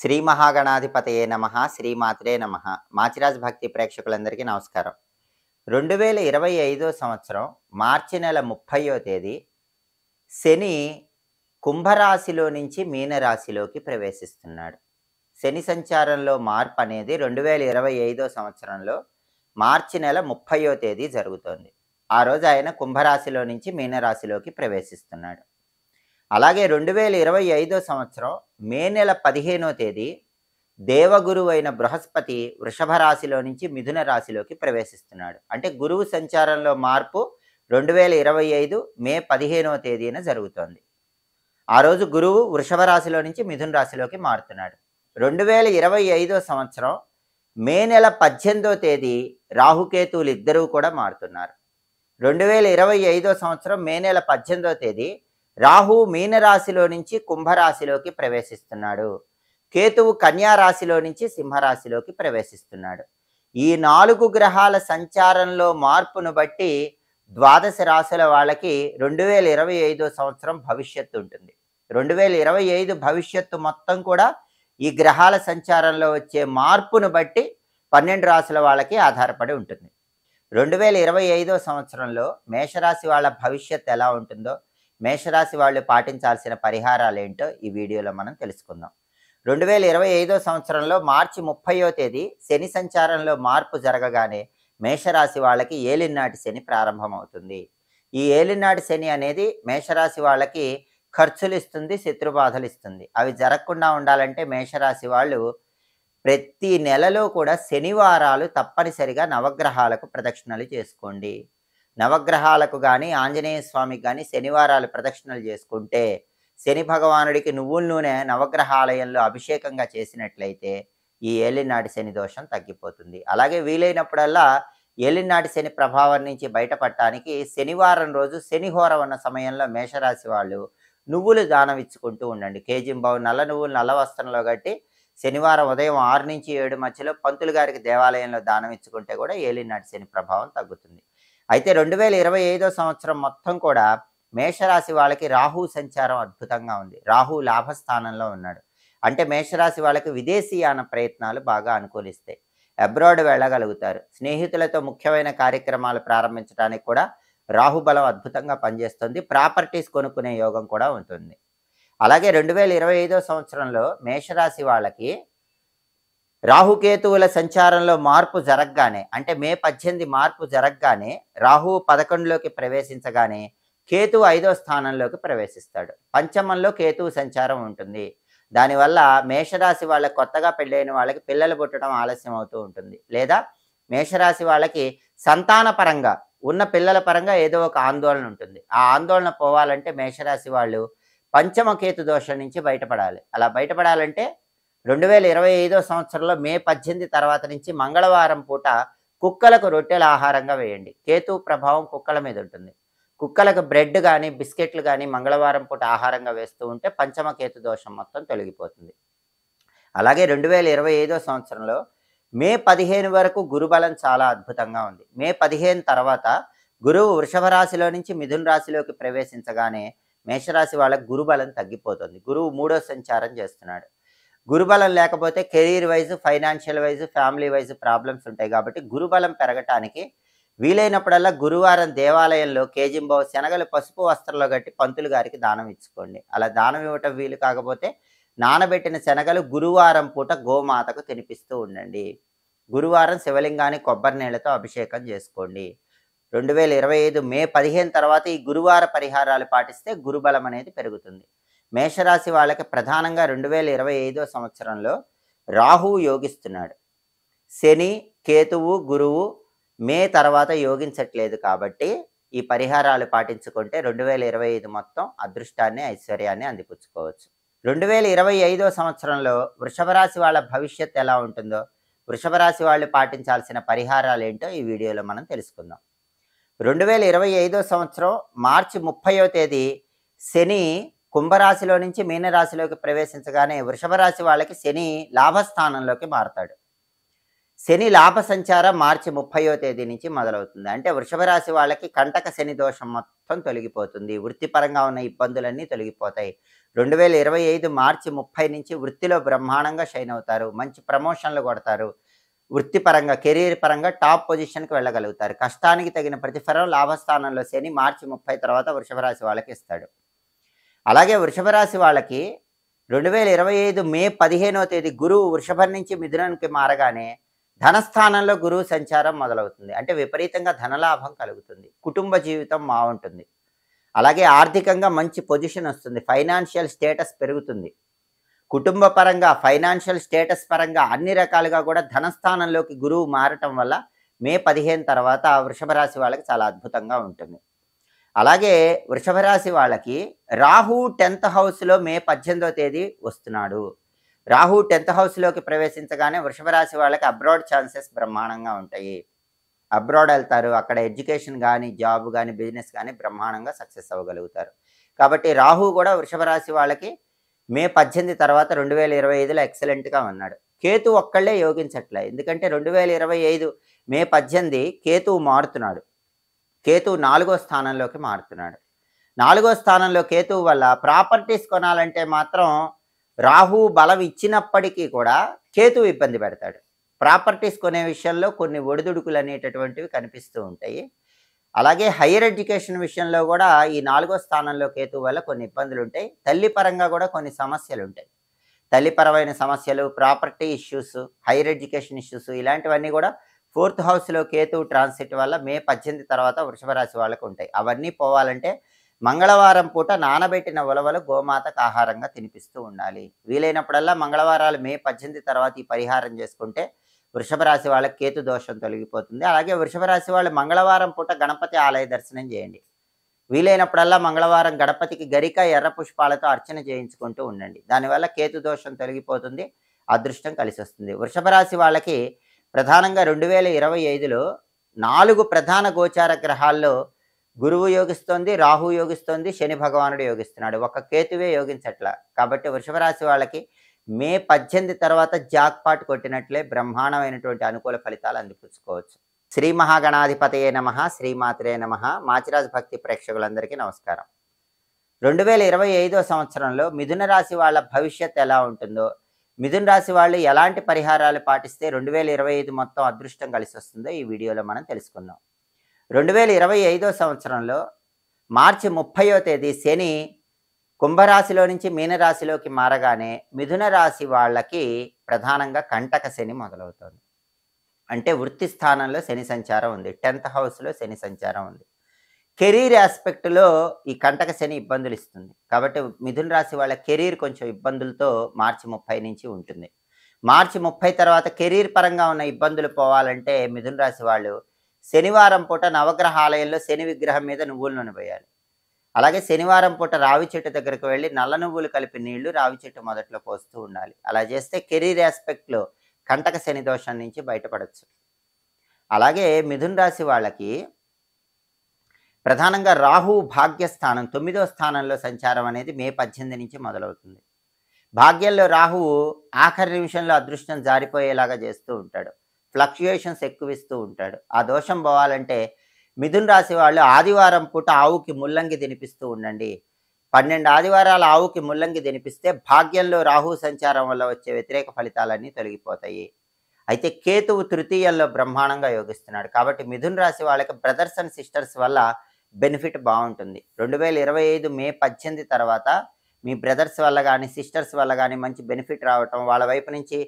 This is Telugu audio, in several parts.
శ్రీ మహాగణాధిపతయే నమః శ్రీమాత్రే నమః మాచిరాజ్ భక్తి ప్రేక్షకులందరికీ నమస్కారం. 2025 సంవత్సరం మార్చి నెల 30వ తేదీ శని కుంభరాశిలో నుంచి మీనరాశిలోకి ప్రవేశిస్తున్నాడు. శని సంచారంలో మార్పు అనేది 2025 సంవత్సరంలో మార్చి నెల 30వ తేదీ జరుగుతోంది. ఆ రోజు ఆయన కుంభరాశిలో నుంచి మీనరాశిలోకి ప్రవేశిస్తున్నాడు. అలాగే 2025 సంవత్సరం మే నెల 15వ తేదీ దేవగురువు అయిన బృహస్పతి వృషభ రాశిలో నుంచి మిథున రాశిలోకి ప్రవేశిస్తున్నాడు. అంటే గురువు సంచారంలో మార్పు 2025 మే 15వ తేదీన జరుగుతోంది. ఆ రోజు గురువు వృషభ రాశిలో నుంచి మిథున రాశిలోకి మారుతున్నాడు. 2025 సంవత్సరం మే నెల 18వ తేదీ రాహుకేతువులు ఇద్దరూ కూడా మారుతున్నారు. 2025 సంవత్సరం మే నెల 18వ తేదీ రాహు మీనరాశిలో నుంచి కుంభరాశిలోకి ప్రవేశిస్తున్నాడు. కేతువు కన్యా రాశిలో నుంచి సింహరాశిలోకి ప్రవేశిస్తున్నాడు. ఈ 4 గ్రహాల సంచారంలో మార్పును బట్టి ద్వాదశ రాశుల వాళ్ళకి 2025 సంవత్సరం భవిష్యత్తు ఉంటుంది. 2025 భవిష్యత్తు మొత్తం కూడా ఈ గ్రహాల సంచారంలో వచ్చే మార్పును బట్టి 12 రాశుల వాళ్ళకి ఆధారపడి ఉంటుంది. 2025 సంవత్సరంలో మేషరాశి వాళ్ళ భవిష్యత్తు ఎలా ఉంటుందో, మేషరాశి వాళ్ళు పాటించాల్సిన పరిహారాలు ఏంటో ఈ వీడియోలో మనం తెలుసుకుందాం. 2025 సంవత్సరంలో మార్చి 30వ తేదీ శని సంచారంలో మార్పు జరగగానే మేషరాశి వాళ్ళకి ఏలినాటి శని ప్రారంభమవుతుంది. ఈ ఏలినాటి శని అనేది మేషరాశి వాళ్ళకి ఖర్చులు ఇస్తుంది, శత్రుబాధలు ఇస్తుంది. అవి జరగకుండా ఉండాలంటే మేషరాశి వాళ్ళు ప్రతి నెలలో కూడా శనివారాలు తప్పనిసరిగా నవగ్రహాలకు ప్రదక్షిణలు చేసుకోండి. నవగ్రహాలకు కానీ ఆంజనేయ స్వామికి కానీ శనివారాలు ప్రదక్షిణలు చేసుకుంటే శని భగవానుడికి నువ్వుల నూనె నవగ్రహాలయంలో అభిషేకంగా చేసినట్లయితే ఈ ఏలినాటి శని దోషం తగ్గిపోతుంది. అలాగే వీలైనప్పుడల్లా ఏలినాటి శని ప్రభావం నుంచి బయటపడటానికి శనివారం రోజు శనిహోర ఉన్న సమయంలో మేషరాశి వాళ్ళు నువ్వులు దానం ఇచ్చుకుంటూ ఉండండి. కేజింబావు నల్ల నువ్వులు నల్ల వస్త్రంలో కట్టి శనివారం ఉదయం 6 నుంచి 7 మధ్యలో పంతులు గారికి దేవాలయంలో దానం ఇచ్చుకుంటే కూడా ఏలినాటి శని ప్రభావం తగ్గుతుంది. అయితే 2025 సంవత్సరం మొత్తం కూడా మేషరాశి వాళ్ళకి రాహు సంచారం అద్భుతంగా ఉంది. రాహు లాభస్థానంలో ఉన్నాడు. అంటే మేషరాశి వాళ్ళకి విదేశీయాన ప్రయత్నాలు బాగా అనుకూలిస్తాయి. అబ్రాడ్ వెళ్ళగలుగుతారు. స్నేహితులతో ముఖ్యమైన కార్యక్రమాలు ప్రారంభించడానికి కూడా రాహుబలం అద్భుతంగా పనిచేస్తుంది. ప్రాపర్టీస్ కొనుక్కునే యోగం కూడా ఉంటుంది. అలాగే 2025 సంవత్సరంలో మేషరాశి వాళ్ళకి రాహుకేతువుల సంచారంలో మార్పు జరగగానే, అంటే మే 18 మార్పు జరగగానే రాహు 11లోకి ప్రవేశించగానే కేతువు 5వ స్థానంలోకి ప్రవేశిస్తాడు. పంచమంలో కేతువు సంచారం ఉంటుంది. దానివల్ల మేషరాశి వాళ్ళ కొత్తగా పెళ్ళైన వాళ్ళకి పిల్లలు పుట్టడం ఆలస్యం అవుతూ ఉంటుంది. లేదా మేషరాశి వాళ్ళకి సంతాన పరంగా ఉన్న పిల్లల పరంగా ఏదో ఒక ఆందోళన ఉంటుంది. ఆ ఆందోళన పోవాలంటే మేషరాశి వాళ్ళు పంచమ కేతు దోషం నుంచి బయటపడాలి. అలా బయటపడాలంటే 2025 సంవత్సరంలో మే 18 తర్వాత నుంచి మంగళవారం పూట కుక్కలకు రొట్టెల ఆహారంగా వేయండి. కేతు ప్రభావం కుక్కల మీద ఉంటుంది. కుక్కలకు బ్రెడ్ కానీ బిస్కెట్లు కానీ మంగళవారం పూట ఆహారంగా వేస్తూ ఉంటే పంచమ కేతు దోషం మొత్తం తొలగిపోతుంది. అలాగే 2025 సంవత్సరంలో మే 15 వరకు గురుబలం చాలా అద్భుతంగా ఉంది. మే 15 తర్వాత గురువు వృషభ రాశిలో నుంచి మిథున రాశిలోకి ప్రవేశించగానే మేషరాశి వాళ్ళకి గురుబలం తగ్గిపోతుంది. గురువు 3వ సంచారం చేస్తున్నాడు. గురుబలం లేకపోతే career wise, financial wise, family wise problems ఉంటాయి. కాబట్టి గురుబలం పెరగటానికి వీలైనప్పుడల్లా గురువారం దేవాలయంలో కేజింబావు శనగలు పసుపు వస్త్రంలో కట్టి పంతులు గారికి దానం ఇచ్చుకోండి. అలా దానం ఇవ్వటం వీలు కాకపోతే నానబెట్టిన శనగలు గురువారం పూట గోమాతకు తినిపిస్తూ ఉండండి. గురువారం శివలింగాన్ని కొబ్బరి నీళ్లతో అభిషేకం చేసుకోండి. 2025 మే 15 తర్వాత ఈ గురువార పరిహారాలు పాటిస్తే గురుబలం అనేది పెరుగుతుంది. మేషరాశి వాళ్ళకి ప్రధానంగా 2025 సంవత్సరంలో రాహువు యోగిస్తున్నాడు. శని, కేతువు, గురువు మే తర్వాత యోగించట్లేదు. కాబట్టి ఈ పరిహారాలు పాటించుకుంటే 2025 మొత్తం అదృష్టాన్ని, ఐశ్వర్యాన్ని అందిపుచ్చుకోవచ్చు. 2025 సంవత్సరంలో వృషభ రాశి వాళ్ళ భవిష్యత్తు ఎలా ఉంటుందో, వృషభ రాశి వాళ్ళు పాటించాల్సిన పరిహారాలు ఏంటో ఈ వీడియోలో మనం తెలుసుకుందాం. 2025 సంవత్సరం మార్చి 30వ తేదీ శని కుంభరాశిలో నుంచి మీనరాశిలోకి ప్రవేశించగానే వృషభ రాశి వాళ్ళకి శని లాభస్థానంలోకి మారతాడు. శని లాభ సంచారం మార్చి 30వ తేదీ నుంచి మొదలవుతుంది. అంటే వృషభ రాశి వాళ్ళకి కంటక శని దోషం మొత్తం తొలగిపోతుంది. వృత్తిపరంగా ఉన్న ఇబ్బందులన్నీ తొలగిపోతాయి. 2025 మార్చి 30 నుంచి వృత్తిలో బ్రహ్మాండంగా షైన్ అవుతారు. మంచి ప్రమోషన్లు కొడతారు. వృత్తిపరంగా, కెరీర్ పరంగా టాప్ పొజిషన్‌కి వెళ్ళగలుగుతారు. కష్టానికి తగిన ప్రతిఫలం లాభస్థానంలో శని మార్చి 30 తర్వాత వృషభ రాశి వాళ్ళకి ఇస్తాడు. అలాగే వృషభ రాశి వాళ్ళకి 2025 మే 15వ తేదీ గురువు వృషభం నుంచి మిథునానికి మారగానే ధనస్థానంలో గురువు సంచారం మొదలవుతుంది. అంటే విపరీతంగా ధనలాభం కలుగుతుంది. కుటుంబ జీవితం బావుంటుంది. అలాగే ఆర్థికంగా మంచి పొజిషన్ వస్తుంది. ఫైనాన్షియల్ స్టేటస్ పెరుగుతుంది. కుటుంబ పరంగా, ఫైనాన్షియల్ స్టేటస్ పరంగా అన్ని రకాలుగా కూడా ధనస్థానంలోకి గురువు మారటం వల్ల మే 15 తర్వాత వృషభ రాశి వాళ్ళకి చాలా అద్భుతంగా ఉంటుంది. అలాగే వృషభ రాశి వాళ్ళకి రాహు 10th హౌస్‌లో మే 18వ తేదీ వస్తున్నాడు. రాహు 10th హౌస్‌లోకి ప్రవేశించగానే వృషభ రాశి వాళ్ళకి అబ్రాడ్ ఛాన్సెస్ బ్రహ్మాండంగా ఉంటాయి. అబ్రాడ్ వెళ్తారు. అక్కడ ఎడ్యుకేషన్ గానీ, జాబ్ గానీ, బిజినెస్ గానీ బ్రహ్మాండంగా సక్సెస్ అవ్వగలుగుతారు. కాబట్టి రాహు కూడా వృషభ రాశి వాళ్ళకి మే 18 తర్వాత 2025లో ఎక్సలెంట్‌గా ఉన్నాడు. కేతు ఒక్కళ్ళే యోగించట్లే. ఎందుకంటే 2025 మే 18 కేతువు మారుతున్నాడు. కేతువు 4వ స్థానంలోకి మారుతున్నాడు. 4వ స్థానంలో కేతువు వల్ల ప్రాపర్టీస్ కొనాలంటే మాత్రం రాహు బలం ఇచ్చినప్పటికీ కూడా కేతువు ఇబ్బంది పెడతాడు. ప్రాపర్టీస్ కొనే విషయంలో కొన్ని ఒడిదుడుకులు అనేటటువంటివి కనిపిస్తూ ఉంటాయి. అలాగే హైయర్ ఎడ్యుకేషన్ విషయంలో కూడా ఈ 4వ స్థానంలో కేతువు వల్ల కొన్ని ఇబ్బందులు ఉంటాయి. తల్లి పరంగా కూడా కొన్ని సమస్యలు ఉంటాయి. తల్లిపరమైన సమస్యలు, property issues, higher education issues ఇలాంటివన్నీ కూడా 4th హౌస్‌లో కేతువు ట్రాన్సిట్ వల్ల మే 18 తర్వాత వృషభ రాశి వాళ్ళకు ఉంటాయి. అవన్నీ పోవాలంటే మంగళవారం పూట నానబెట్టిన ఉలవలు గోమాతకు ఆహారంగా తినిపిస్తూ ఉండాలి. వీలైనప్పుడల్లా మంగళవారాలు మే 18 తర్వాత ఈ పరిహారం చేసుకుంటే వృషభ రాశి వాళ్ళకి కేతు దోషం తొలగిపోతుంది. అలాగే వృషభ రాశి వాళ్ళు మంగళవారం పూట గణపతి ఆలయ దర్శనం చేయండి. వీలైనప్పుడల్లా మంగళవారం గణపతికి గరిక, ఎర్ర పుష్పాలతో అర్చన చేయించుకుంటూ ఉండండి. దానివల్ల కేతు దోషం తొలగిపోతుంది. అదృష్టం కలిసి వస్తుంది. వృషభ రాశి వాళ్ళకి ప్రధానంగా 2025లో 4 ప్రధాన గోచార గ్రహాల్లో గురువు యోగిస్తోంది, రాహు యోగిస్తోంది, శని భగవానుడు యోగిస్తున్నాడు. ఒక కేతువే యోగించట్ల. కాబట్టి వృషభ రాశి వాళ్ళకి మే 18 తర్వాత జాక్పాట్ కొట్టినట్లే బ్రహ్మాండమైనటువంటి అనుకూల ఫలితాలు అందిపుచ్చుకోవచ్చు. శ్రీ మహాగణాధిపతయే నమః, శ్రీమాత్రే నమః. మాచిరాజ్ భక్తి ప్రేక్షకులందరికీ నమస్కారం. 2025వ సంవత్సరంలో మిథున రాశి వాళ్ళ భవిష్యత్ ఎలా ఉంటుందో, మిథున రాశి వాళ్ళు ఎలాంటి పరిహారాలు పాటిస్తే 2025 మొత్తం అదృష్టం కలిసి వస్తుందో ఈ వీడియోలో మనం తెలుసుకుందాం. 2025వ సంవత్సరంలో మార్చి 30వ తేదీ శని కుంభరాశిలో నుంచి మీనరాశిలోకి మారగానే మిథున రాశి వాళ్ళకి ప్రధానంగా కంటక శని మొదలవుతుంది. అంటే వృత్తి స్థానంలో శని సంచారం ఉంది. 10th హౌస్‌లో శని సంచారం ఉంది. కెరీర్ ఆస్పెక్ట్లో ఈ కంటక శని ఇబ్బందులు ఇస్తుంది. కాబట్టి మిథున రాశి వాళ్ళ కెరీర్ కొంచెం ఇబ్బందులతో మార్చి 30 నుంచి ఉంటుంది. మార్చి 30 తర్వాత కెరీర్ పరంగా ఉన్న ఇబ్బందులు పోవాలంటే మిథున రాశి వాళ్ళు శనివారం పూట నవగ్రహ ఆలయంలో శని విగ్రహం మీద నువ్వుల నూనె పోయాలి. అలాగే శనివారం పూట రావి చెట్టు దగ్గరకు వెళ్ళి నల్ల నువ్వులు కలిపి నీళ్లు రావి చెట్టు మొదట్లో పోస్తూ ఉండాలి. అలా చేస్తే కెరీర్ ఆస్పెక్ట్లో కంటక శని దోషం నుంచి బయటపడవచ్చు. అలాగే మిథున రాశి వాళ్ళకి ప్రధానంగా రాహు భాగ్యస్థానం 9వ స్థానంలో సంచారం అనేది మే 18 నుంచి మొదలవుతుంది. భాగ్యంలో రాహువు ఆఖరి నిమిషంలో అదృష్టం జారిపోయేలాగా చేస్తూ ఉంటాడు. ఫ్లక్చుయేషన్స్ ఎక్కువిస్తూ ఉంటాడు. ఆ దోషం పోవాలంటే మిథున రాశి వాళ్ళు ఆదివారం పూట ఆవుకి ముల్లంగి తినిపిస్తూ ఉండండి. 12 ఆదివారాల ఆవుకి ముల్లంగి తినిపిస్తే భాగ్యంలో రాహు సంచారం వల్ల వచ్చే వ్యతిరేక ఫలితాలన్నీ తొలగిపోతాయి. అయితే కేతువు తృతీయంలో బ్రహ్మాండంగా యోగిస్తున్నాడు. కాబట్టి మిథున రాశి వాళ్ళకి బ్రదర్స్ అండ్ సిస్టర్స్ వల్ల బెనిఫిట్ బాగుంటుంది. 2025 మే 18 తర్వాత మీ బ్రదర్స్ వల్ల కానీ, సిస్టర్స్ వల్ల కానీ మంచి బెనిఫిట్ రావటం, వాళ్ళ వైపు నుంచి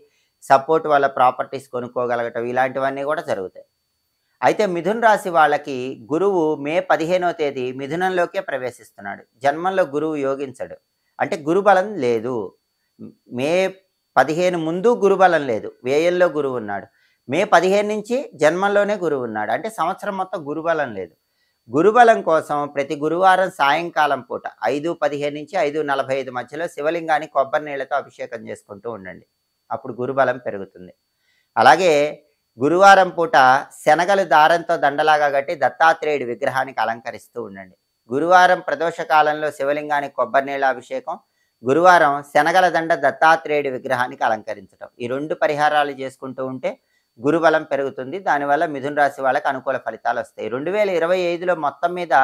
సపోర్ట్ వల్ల ప్రాపర్టీస్ కొనుక్కోగలగటం ఇలాంటివన్నీ కూడా జరుగుతాయి. అయితే మిథున రాశి వాళ్ళకి గురువు మే 15వ తేదీ మిథునంలోకే ప్రవేశిస్తున్నాడు. జన్మంలో గురువు యోగించడు. అంటే గురుబలం లేదు. మే 15 ముందు గురుబలం లేదు. వ్యయంలో గురువు ఉన్నాడు. మే 15 నుంచి జన్మంలోనే గురువు ఉన్నాడు. అంటే సంవత్సరం మొత్తం గురుబలం లేదు. గురుబలం కోసం ప్రతి గురువారం సాయంకాలం పూట 5:15 నుంచి 5:45 మధ్యలో శివలింగాన్ని కొబ్బరి నీళ్లతో అభిషేకం చేసుకుంటూ ఉండండి. అప్పుడు గురుబలం పెరుగుతుంది. అలాగే గురువారం పూట శనగలు దారంతో దండలాగా కట్టి దత్తాత్రేయుడి విగ్రహానికి అలంకరిస్తూ ఉండండి. గురువారం ప్రదోష కాలంలో శివలింగానికి కొబ్బరి నీళ్ళ అభిషేకం, గురువారం శనగల దండ దత్తాత్రేయుడి విగ్రహానికి అలంకరించడం, ఈ 2 పరిహారాలు చేసుకుంటూ ఉంటే గురుబలం పెరుగుతుంది. దానివల్ల మిథున రాశి వాళ్ళకి అనుకూల ఫలితాలు వస్తాయి. 2025లో మొత్తం మీద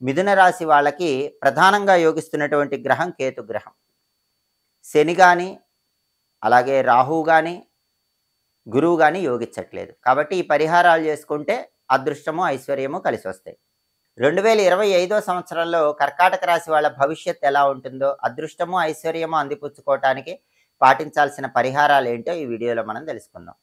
మిథున రాశి వాళ్ళకి ప్రధానంగా యోగిస్తున్నటువంటి గ్రహం కేతు గ్రహం. శని కానీ, అలాగే రాహువు కానీ, గురువు కానీ యోగించట్లేదు. కాబట్టి ఈ పరిహారాలు చేసుకుంటే అదృష్టము, ఐశ్వర్యము కలిసి వస్తాయి. 2025 సంవత్సరంలో కర్కాటక రాశి వాళ్ళ భవిష్యత్తు ఎలా ఉంటుందో, అదృష్టము, ఐశ్వర్యము అందిపుచ్చుకోవటానికి పాటించాల్సిన పరిహారాలు ఏంటో ఈ వీడియోలో మనం తెలుసుకుందాం.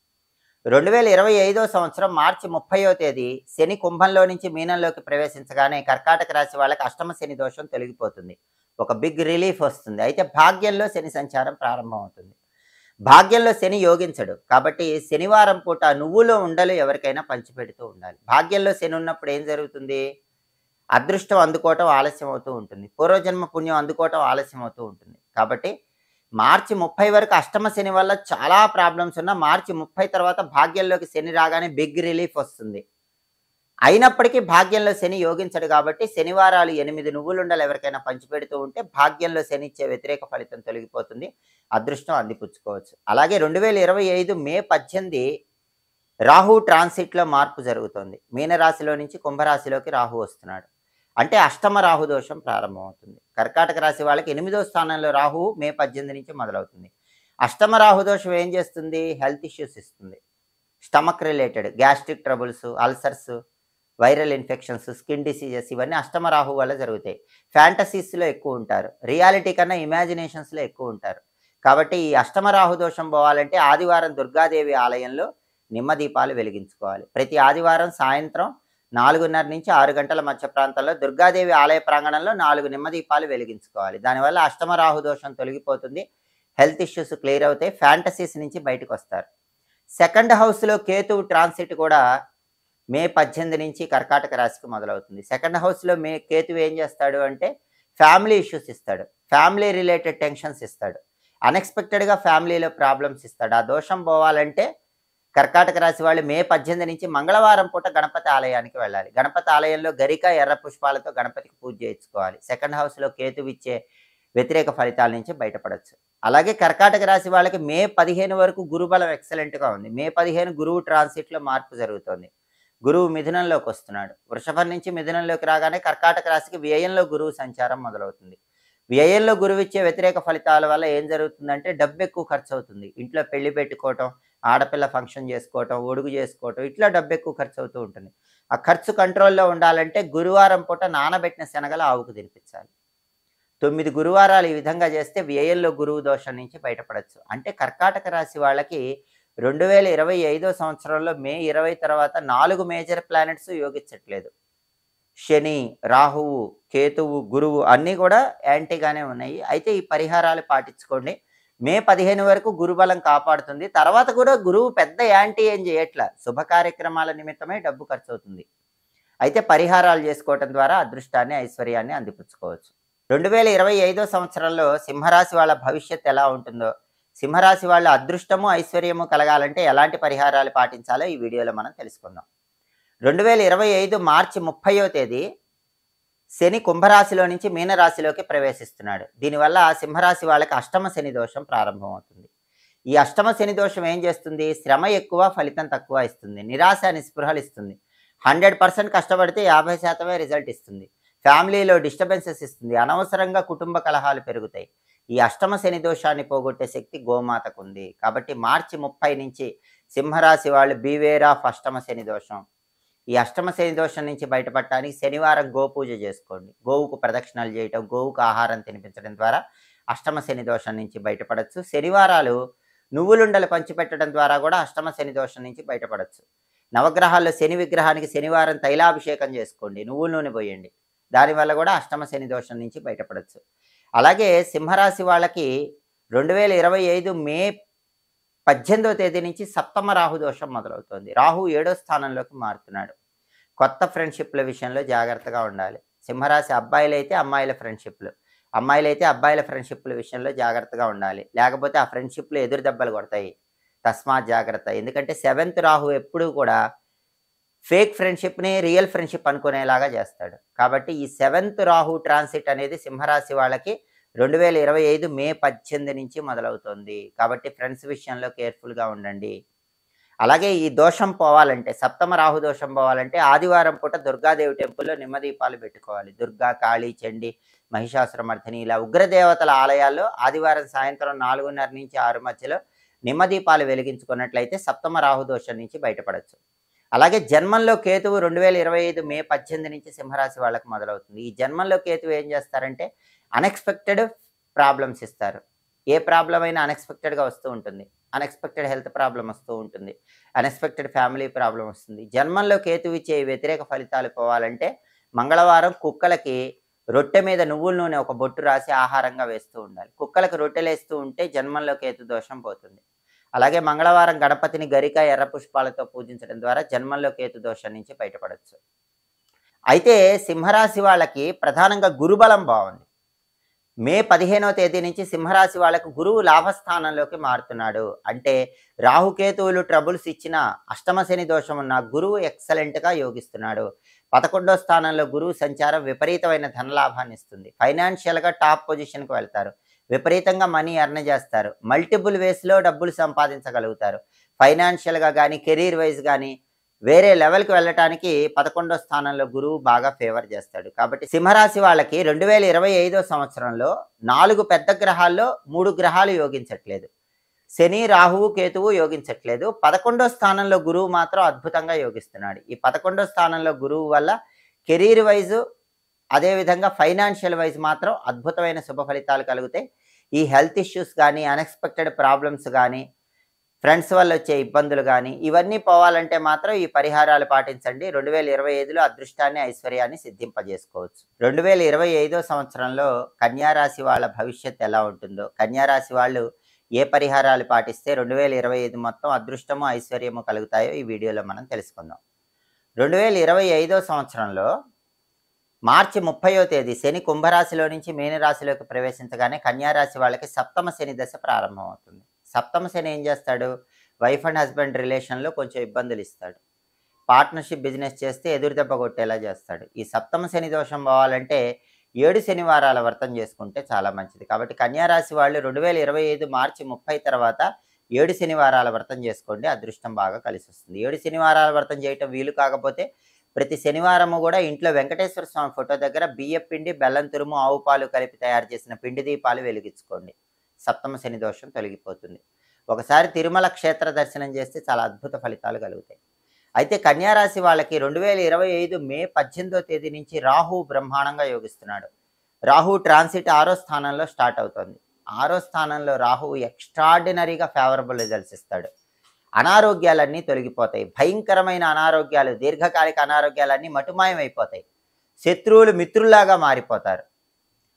2025 సంవత్సరం మార్చి 30వ తేదీ శని కుంభంలో నుంచి మీనంలోకి ప్రవేశించగానే కర్కాటక రాశి వాళ్ళకి అష్టమ శని దోషం తొలగిపోతుంది. ఒక బిగ్ రిలీఫ్ వస్తుంది. అయితే భాగ్యంలో శని సంచారం ప్రారంభమవుతుంది. భాగ్యంలో శని యోగించడు. కాబట్టి శనివారం పూట నువ్వులో ఉండలు ఎవరికైనా పంచిపెడుతూ ఉండాలి. భాగ్యంలో శని ఉన్నప్పుడు ఏం జరుగుతుంది? అదృష్టం అందుకోవటం ఆలస్యం అవుతూ ఉంటుంది. పూర్వజన్మ పుణ్యం అందుకోవటం ఆలస్యం అవుతూ ఉంటుంది. కాబట్టి మార్చి 30 వరకు అష్టమ శని వల్ల చాలా ప్రాబ్లమ్స్ ఉన్నా మార్చి 30 తర్వాత భాగ్యంలోకి శని రాగానే బిగ్ రిలీఫ్ వస్తుంది. అయినప్పటికీ భాగ్యంలో శని యోగించడు. కాబట్టి శనివారాలు 8 నువ్వులుండలు ఎవరికైనా పంచిపెడుతూ ఉంటే భాగ్యంలో శని ఇచ్చే వ్యతిరేక ఫలితం తొలగిపోతుంది. అదృష్టం అందిపుచ్చుకోవచ్చు. అలాగే 2025 మే 18 రాహు ట్రాన్సిట్లో మార్పు జరుగుతుంది. మీనరాశిలో నుంచి కుంభరాశిలోకి రాహు వస్తున్నాడు. అంటే అష్టమ రాహు దోషం ప్రారంభమవుతుంది. కర్కాటక రాశి వాళ్ళకి 8వ స్థానంలో రాహు మే 18 నుంచి మొదలవుతుంది. అష్టమ రాహు దోషం ఏం చేస్తుంది? హెల్త్ ఇష్యూస్ ఇస్తుంది. Stomach related gastric troubles, ulcers, viral infections, skin diseases ఇవన్నీ అష్టమ రాహు వల్ల జరుగుతాయి. ఫ్యాంటసీస్లో ఎక్కువ ఉంటారు. రియాలిటీ కన్నా ఇమాజినేషన్స్లో ఎక్కువ ఉంటారు. కాబట్టి ఈ అష్టమ రాహు దోషం పోవాలంటే ఆదివారం దుర్గాదేవి ఆలయంలో నిమ్మదీపాలు వెలిగించుకోవాలి. ప్రతి ఆదివారం సాయంత్రం 4:30 నుంచి 6 గంటల మధ్య ప్రాంతంలో దుర్గాదేవి ఆలయ ప్రాంగణంలో 4 నిమ్మదీపాలు వెలిగించుకోవాలి. దానివల్ల అష్టమ రాహు దోషం తొలగిపోతుంది. హెల్త్ ఇష్యూస్ క్లియర్ అవుతాయి. ఫ్యాంటసీస్ నుంచి బయటకు వస్తారు. సెకండ్ హౌస్లో కేతువు ట్రాన్సిట్ కూడా మే 18 నుంచి కర్కాటక రాశికి మొదలవుతుంది. సెకండ్ హౌస్లో కేతువు ఏం చేస్తాడు అంటే ఫ్యామిలీ ఇష్యూస్ ఇస్తాడు. ఫ్యామిలీ రిలేటెడ్ టెన్షన్స్ ఇస్తాడు. అన్ఎక్స్పెక్టెడ్గా ఫ్యామిలీలో ప్రాబ్లమ్స్ ఇస్తాడు. ఆ దోషం పోవాలంటే కర్కాటక రాశి వాళ్ళు మే 18 నుంచి మంగళవారం పూట గణపతి ఆలయానికి వెళ్ళాలి. గణపతి ఆలయంలో గరిక, ఎర్ర పుష్పాలతో గణపతికి పూజ చేయించుకోవాలి. సెకండ్ హౌస్లో కేతువు ఇచ్చే వ్యతిరేక ఫలితాల నుంచి బయటపడవచ్చు. అలాగే కర్కాటక రాశి వాళ్ళకి మే 15 వరకు గురుబలం ఎక్సలెంట్గా ఉంది. మే 15 గురువు ట్రాన్సిట్లో మార్పు జరుగుతుంది. గురువు మిథునంలోకి వస్తున్నాడు. వృషభం నుంచి మిథునంలోకి రాగానే కర్కాటక రాశికి వ్యయంలో గురువు సంచారం మొదలవుతుంది. వ్యయంలో గురువు ఇచ్చే వ్యతిరేక ఫలితాల వల్ల ఏం జరుగుతుందంటే డబ్బు ఎక్కువ ఖర్చు అవుతుంది. ఇంట్లో పెళ్లి పెట్టుకోవటం, ఆడపిల్ల ఫంక్షన్ చేసుకోవటం, ఒడుగు చేసుకోవటం, ఇట్లా డబ్బు ఎక్కువ ఖర్చు అవుతూ ఉంటుంది. ఆ ఖర్చు కంట్రోల్లో ఉండాలంటే గురువారం పూట నానబెట్టిన శనగలు ఆవుకు తినిపించాలి. 9 గురువారాలు ఈ విధంగా చేస్తే వ్యయంలో గురువు దోషం నుంచి బయటపడవచ్చు. అంటే కర్కాటక రాశి వాళ్ళకి 2025 సంవత్సరంలో మే 20 తర్వాత 4 మేజర్ ప్లానెట్స్ యోగించట్లేదు. శని, రాహువు, కేతువు, గురువు అన్నీ కూడా యాంటీగానే ఉన్నాయి. అయితే ఈ పరిహారాలు పాటించుకోండి. మే 15 వరకు గురుబలం కాపాడుతుంది. తర్వాత కూడా గురువు పెద్ద యాంటీ ఏం చేయట్లా. శుభ కార్యక్రమాల నిమిత్తమే డబ్బు ఖర్చు అవుతుంది. అయితే పరిహారాలు చేసుకోవటం ద్వారా అదృష్టాన్ని, ఐశ్వర్యాన్ని అందిపుచ్చుకోవచ్చు. 2025 సంవత్సరంలో సింహరాశి వాళ్ళ భవిష్యత్తు ఎలా ఉంటుందో, సింహరాశి వాళ్ళ అదృష్టము, ఐశ్వర్యము కలగాలంటే ఎలాంటి పరిహారాలు పాటించాలో ఈ వీడియోలో మనం తెలుసుకుందాం. 2025 మార్చి 30వ తేదీ శని కుంభరాశిలో నుంచి మీనరాశిలోకి ప్రవేశిస్తున్నాడు. దీనివల్ల సింహరాశి వాళ్ళకి అష్టమ శని దోషం ప్రారంభమవుతుంది. ఈ అష్టమ శని దోషం ఏం చేస్తుంది? శ్రమ ఎక్కువ, ఫలితం తక్కువ ఇస్తుంది. నిరాశ, నిస్పృహలు ఇస్తుంది. 100% కష్టపడితే 50% రిజల్ట్ ఇస్తుంది. ఫ్యామిలీలో డిస్టర్బెన్సెస్ ఇస్తుంది. అనవసరంగా కుటుంబ కలహాలు పెరుగుతాయి. ఈ అష్టమ శని దోషాన్ని పోగొట్టే శక్తి గోమాతకు ఉంది. కాబట్టి మార్చి 30 నుంచి సింహరాశి వాళ్ళు బీవేర్ ఆఫ్ అష్టమ శని దోషం. ఈ అష్టమ శని దోషం నుంచి బయటపడటానికి శనివారం గోపూజ చేసుకోండి. గోవుకు ప్రదక్షిణాలు చేయటం, గోవుకు ఆహారం తినిపించడం ద్వారా అష్టమ శని దోషం నుంచి బయటపడవచ్చు. శనివారాలు నువ్వులుండలు పంచిపెట్టడం ద్వారా కూడా అష్టమ శని దోషం నుంచి బయటపడవచ్చు. నవగ్రహాల్లో శని విగ్రహానికి శనివారం తైలాభిషేకం చేసుకోండి, నువ్వుల నూనె పోయండి. దానివల్ల కూడా అష్టమ శని దోషం నుంచి బయటపడవచ్చు. అలాగే సింహరాశి వాళ్ళకి 2025 మే 18వ తేదీ నుంచి సప్తమ రాహు దోషం మొదలవుతుంది. రాహు 7వ స్థానంలోకి మారుతున్నాడు. కొత్త ఫ్రెండ్షిప్ల విషయంలో జాగ్రత్తగా ఉండాలి. సింహరాశి అబ్బాయిలైతే అమ్మాయిల ఫ్రెండ్షిప్లు, అమ్మాయిలైతే అబ్బాయిల ఫ్రెండ్షిప్ల విషయంలో జాగ్రత్తగా ఉండాలి. లేకపోతే ఆ ఫ్రెండ్షిప్లు ఎదురు దెబ్బలు కొడతాయి. తస్మాత్ జాగ్రత్త. ఎందుకంటే 7th రాహు ఎప్పుడూ కూడా ఫేక్ ఫ్రెండ్షిప్ని రియల్ ఫ్రెండ్షిప్ అనుకునేలాగా చేస్తాడు. కాబట్టి ఈ 7th రాహు ట్రాన్సిట్ అనేది సింహరాశి వాళ్ళకి 2025 మే 18 నుంచి మొదలవుతుంది. కాబట్టి ఫ్రెండ్స్ విషయంలో కేర్ఫుల్గా ఉండండి. అలాగే ఈ దోషం పోవాలంటే, సప్తమ రాహు దోషం పోవాలంటే ఆదివారం పూట దుర్గాదేవి టెంపుల్‌లో నిమ్మదీపాలు పెట్టుకోవాలి. దుర్గా, కాళీ, చండి, మహిషాసురమర్దిని ఇలా ఉగ్రదేవతల ఆలయాల్లో ఆదివారం సాయంత్రం 4:30-6 మధ్యలో నిమ్మదీపాలు వెలిగించుకున్నట్లయితే సప్తమ రాహు దోషం నుంచి బయటపడొచ్చు. అలాగే జన్మంలో కేతువు 2025 మే 18 నుంచి సింహరాశి వాళ్ళకి మొదలవుతుంది. ఈ జన్మంలో కేతువు ఏం చేస్తారంటే అన్‌ఎక్స్‌పెక్టెడ్ ప్రాబ్లమ్స్ ఇస్తారు. ఏ ప్రాబ్లమ్ అయినా అన్‌ఎక్స్‌పెక్టెడ్‌గా వస్తూ ఉంటుంది. అన్‌ఎక్స్‌పెక్టెడ్ హెల్త్ ప్రాబ్లమ్ వస్తూ ఉంటుంది. అన్‌ఎక్స్‌పెక్టెడ్ ఫ్యామిలీ ప్రాబ్లమ్ వస్తుంది. జన్మంలో కేతువు ఇచ్చే వ్యతిరేక ఫలితాలు పోవాలంటే మంగళవారం కుక్కలకి రొట్టె మీద నువ్వుల నూనె ఒక బొట్టు రాసి ఆహారంగా వేస్తూ ఉండాలి. కుక్కలకు రొట్టెలేస్తూ ఉంటే జన్మంలో కేతు దోషం పోతుంది. అలాగే మంగళవారం గణపతిని గరిక, ఎర్ర పుష్పాలతో పూజించడం ద్వారా జన్మంలో కేతు దోషం నుంచి బయటపడొచ్చు. అయితే సింహరాశి వాళ్ళకి ప్రధానంగా గురుబలం బాగుంది. మే 15వ తేదీ నుంచి సింహరాశి వాళ్ళకు గురువు లాభస్థానంలోకి మారుతున్నాడు. అంటే రాహుకేతువులు ట్రబుల్స్ ఇచ్చిన అష్టమ శని దోషం ఉన్న గురువు ఎక్సలెంట్గా యోగిస్తున్నాడు. 11వ స్థానంలో గురువు సంచారం విపరీతమైన ధనలాభాన్ని ఇస్తుంది. ఫైనాన్షియల్గా టాప్ పొజిషన్కి వెళ్తారు. విపరీతంగా మనీ ఎర్న్ చేస్తారు. మల్టిపుల్ వేస్లో డబ్బులు సంపాదించగలుగుతారు. ఫైనాన్షియల్గా కానీ కెరీర్ వైజ్ కానీ వేరే లెవెల్కి వెళ్ళటానికి 11వ స్థానంలో గురువు బాగా ఫేవర్ చేస్తాడు. కాబట్టి సింహరాశి వాళ్ళకి 2025 సంవత్సరంలో 4 పెద్ద గ్రహాల్లో 3 గ్రహాలు యోగించట్లేదు. శని, రాహువు, కేతువు యోగించట్లేదు. 11వ స్థానంలో గురువు మాత్రం అద్భుతంగా యోగిస్తున్నాడు. ఈ 11వ స్థానంలో గురువు వల్ల కెరీర్ వైజు అదేవిధంగా ఫైనాన్షియల్ వైజ్ మాత్రం అద్భుతమైన శుభ ఫలితాలు కలుగుతాయి. ఈ హెల్త్ ఇష్యూస్ కానీ, అన్ఎక్స్పెక్టెడ్ ప్రాబ్లమ్స్ కానీ, ఫ్రెండ్స్ వల్ల వచ్చే ఇబ్బందులు కానీ ఇవన్నీ పోవాలంటే మాత్రం ఈ పరిహారాలు పాటించండి. 2025లో అదృష్టాన్ని, ఐశ్వర్యాన్ని సిద్ధింపజేసుకోవచ్చు. 2025 సంవత్సరంలో కన్యారాశి వాళ్ళ భవిష్యత్తు ఎలా ఉంటుందో, కన్యారాశి వాళ్ళు ఏ పరిహారాలు పాటిస్తే 2025 మొత్తం అదృష్టము, ఐశ్వర్యము కలుగుతాయో ఈ వీడియోలో మనం తెలుసుకుందాం. 2025 సంవత్సరంలో మార్చి 30వ తేదీ శని కుంభరాశిలో నుంచి మీనరాశిలోకి ప్రవేశించగానే కన్యారాశి వాళ్ళకి సప్తమ శని దశ ప్రారంభమవుతుంది. సప్తమ శని ఏం చేస్తాడు? వైఫ్ అండ్ హస్బెండ్ రిలేషన్లో కొంచెం ఇబ్బందులు ఇస్తాడు. పార్ట్నర్షిప్ బిజినెస్ చేస్తే ఎదురుదెబ్బ కొట్టేలా చేస్తాడు. ఈ సప్తమ శని దోషం పోవాలంటే 7 శనివారాల వ్రతం చేసుకుంటే చాలా మంచిది. కాబట్టి కన్యారాశి వాళ్ళు 2025 మార్చి 30 తర్వాత 7 శనివారాల వ్రతం చేసుకోండి. అదృష్టం బాగా కలిసి వస్తుంది. 7 శనివారాల వ్రతం చేయటం వీలు కాకపోతే ప్రతి శనివారము కూడా ఇంట్లో వెంకటేశ్వర స్వామి ఫోటో దగ్గర బియ్యం పిండి, బెల్లం తురుము, ఆవు పాలు కలిపి తయారు చేసిన పిండి దీపాలు వెలిగించుకోండి. సప్తమ శని దోషం తొలగిపోతుంది. ఒకసారి తిరుమల క్షేత్ర దర్శనం చేస్తే చాలా అద్భుత ఫలితాలు కలుగుతాయి. అయితే కన్యారాశి వాళ్ళకి 2025 మే 18వ తేదీ నుంచి రాహు బ్రహ్మాండంగా యోగిస్తున్నాడు. రాహు ట్రాన్సిట్ 6వ స్థానంలో స్టార్ట్ అవుతుంది. 6వ స్థానంలో రాహు ఎక్స్ట్రాడినరీగా ఫేవరబుల్ రిజల్ట్స్ ఇస్తాడు. అనారోగ్యాలన్నీ తొలగిపోతాయి. భయంకరమైన అనారోగ్యాలు, దీర్ఘకాలిక అనారోగ్యాలన్నీ మటుమాయమైపోతాయి. శత్రువులు మిత్రుల్లాగా మారిపోతారు.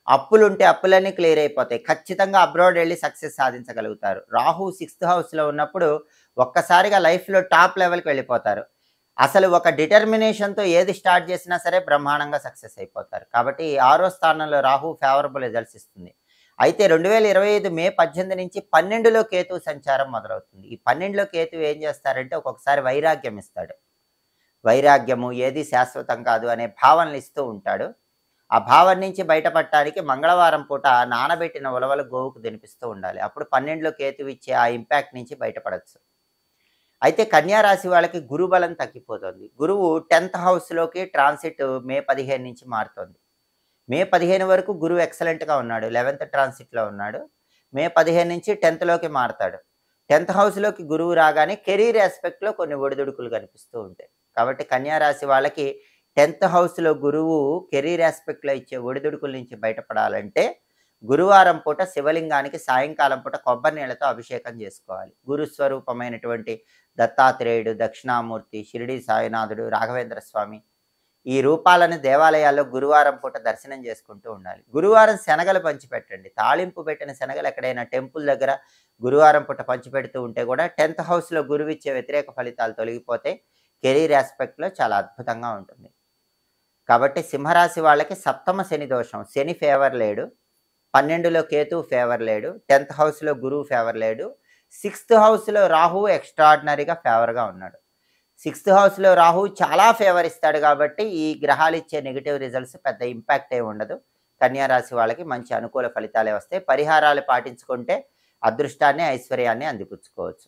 అప్పులుంటే అప్పులన్నీ క్లియర్ అయిపోతాయి. ఖచ్చితంగా అబ్రాడ్ వెళ్ళి సక్సెస్ సాధించగలుగుతారు. రాహు 6th హౌస్లో ఉన్నప్పుడు ఒక్కసారిగా లైఫ్లో టాప్ లెవెల్కి వెళ్ళిపోతారు. అసలు ఒక డిటర్మినేషన్తో ఏది స్టార్ట్ చేసినా సరే బ్రహ్మాండంగా సక్సెస్ అయిపోతారు. కాబట్టి 6వ స్థానంలో రాహు ఫేవరబుల్ రిజల్ట్స్ ఇస్తుంది. అయితే 2025 మే 18 నుంచి 12లో కేతువు సంచారం మొదలవుతుంది. ఈ 12లో కేతువు ఏం చేస్తారంటే ఒక్కొక్కసారి వైరాగ్యం ఇస్తాడు. వైరాగ్యము ఏది శాశ్వతం కాదు అనే భావనలు ఇస్తూ ఉంటాడు. ఆ భావం నుంచి బయటపడటానికి మంగళవారం పూట నానబెట్టిన ఉలవలు గోవుకు తినిపిస్తూ ఉండాలి. అప్పుడు 12లో కేతువు ఇచ్చే ఆ ఇంపాక్ట్ నుంచి బయటపడవచ్చు. అయితే కన్యారాశి వాళ్ళకి గురుబలం తగ్గిపోతుంది. గురువు 10th హౌస్లోకి ట్రాన్సిట్ మే 15 నుంచి మారుతుంది. మే 15 వరకు గురువు ఎక్సలెంట్గా ఉన్నాడు. 11th ట్రాన్సిట్లో ఉన్నాడు. మే 15 నుంచి 10thలోకి మారతాడు. 10th హౌస్లోకి గురువు రాగానే కెరీర్ ఆస్పెక్ట్లో కొన్ని ఒడిదుడుకులు కనిపిస్తూ ఉంటాయి. కాబట్టి కన్యారాశి వాళ్ళకి 10th హౌస్లో గురువు కెరీర్ ఆస్పెక్ట్లో ఇచ్చే ఒడిదుడుకుల నుంచి బయటపడాలంటే గురువారం పూట శివలింగానికి సాయంకాలం పూట కొబ్బరి నీళ్ళతో అభిషేకం చేసుకోవాలి. గురు స్వరూపమైనటువంటి దత్తాత్రేయుడు, దక్షిణామూర్తి, షిరిడి సాయినాథుడు, రాఘవేంద్ర స్వామి ఈ రూపాలను దేవాలయాల్లో గురువారం పూట దర్శనం చేసుకుంటూ ఉండాలి. గురువారం శనగలు పంచిపెట్టండి. తాళింపు పెట్టిన శనగలు ఎక్కడైనా టెంపుల్ దగ్గర గురువారం పూట పంచిపెడుతూ ఉంటే కూడా 10th హౌస్లో గురువు ఇచ్చే వ్యతిరేక ఫలితాలు తొలగిపోతే కెరీర్ ఆస్పెక్ట్లో చాలా అద్భుతంగా ఉంటుంది. కాబట్టి సింహరాశి వాళ్ళకి సప్తమ శని దోషం, శని ఫేవర్ లేడు. 12లో కేతువు ఫేవర్ లేడు. 10th హౌస్లో గురువు ఫేవర్ లేడు. 6th హౌస్లో రాహు ఎక్స్ట్రాడినరీగా ఫేవర్గా ఉన్నాడు. 6th హౌస్లో రాహు చాలా ఫేవర్ ఇస్తాడు కాబట్టి ఈ గ్రహాలు ఇచ్చే నెగిటివ్ రిజల్ట్స్ పెద్ద ఇంపాక్ట్ ఏమి ఉండదు. కన్యారాశి వాళ్ళకి మంచి అనుకూల ఫలితాలే వస్తాయి. పరిహారాలు పాటించుకుంటే అదృష్టాన్ని, ఐశ్వర్యాన్ని అందిపుచ్చుకోవచ్చు.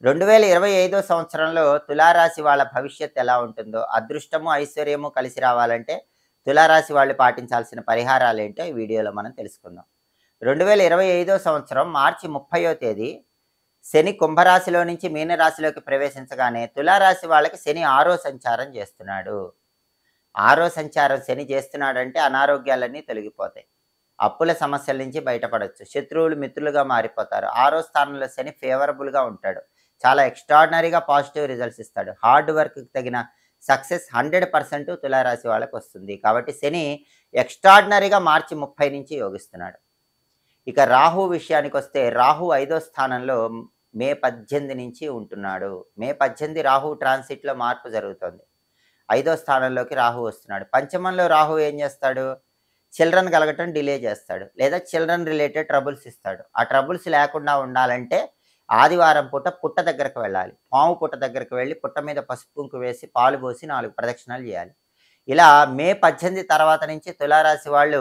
2025 సంవత్సరంలో తులారాశి వాళ్ళ భవిష్యత్తు ఎలా ఉంటుందో, అదృష్టము, ఐశ్వర్యము కలిసి రావాలంటే తులారాశి వాళ్ళు పాటించాల్సిన పరిహారాలేంటో ఈ వీడియోలో మనం తెలుసుకుందాం. 2025 సంవత్సరం మార్చి 30వ తేదీ శని కుంభరాశిలో నుంచి మీనరాశిలోకి ప్రవేశించగానే తులారాశి వాళ్ళకి శని 6వ సంచారం చేస్తున్నాడు. 6వ సంచారం శని చేస్తున్నాడంటే అనారోగ్యాలన్నీ తొలగిపోతాయి. అప్పుల సమస్యల నుంచి బయటపడొచ్చు. శత్రువులు మిత్రులుగా మారిపోతారు. 6వ స్థానంలో శని ఫేవరబుల్గా ఉంటాడు. చాలా ఎక్స్ట్రాడినరీగా పాజిటివ్ రిజల్ట్స్ ఇస్తాడు. హార్డ్ వర్క్కి తగిన సక్సెస్ 100% తులారాశి వాళ్ళకి వస్తుంది. కాబట్టి శని ఎక్స్ట్రాడినరీగా మార్చి 30 నుంచి యోగిస్తున్నాడు. ఇక రాహు విషయానికి వస్తే రాహు 5వ స్థానంలో మే 18 నుంచి ఉంటున్నాడు. మే 18 రాహు ట్రాన్సిట్లో మార్పు జరుగుతుంది. 5వ స్థానంలోకి రాహు వస్తున్నాడు. పంచమంలో రాహు ఏం చేస్తాడు? చిల్డ్రన్ కలగటం డిలే చేస్తాడు, లేదా చిల్డ్రన్ రిలేటెడ్ ట్రబుల్స్ ఇస్తాడు. ఆ ట్రబుల్స్ లేకుండా ఉండాలంటే ఆదివారం పూట పుట్ట దగ్గరకు వెళ్ళాలి. పాము పుట్ట దగ్గరకు వెళ్ళి పుట్ట మీద పసుపు కుంకు వేసి పాలు పోసి 4 ప్రదక్షిణాలు చేయాలి. ఇలా మే 18 తర్వాత నుంచి తులారాశి వాళ్ళు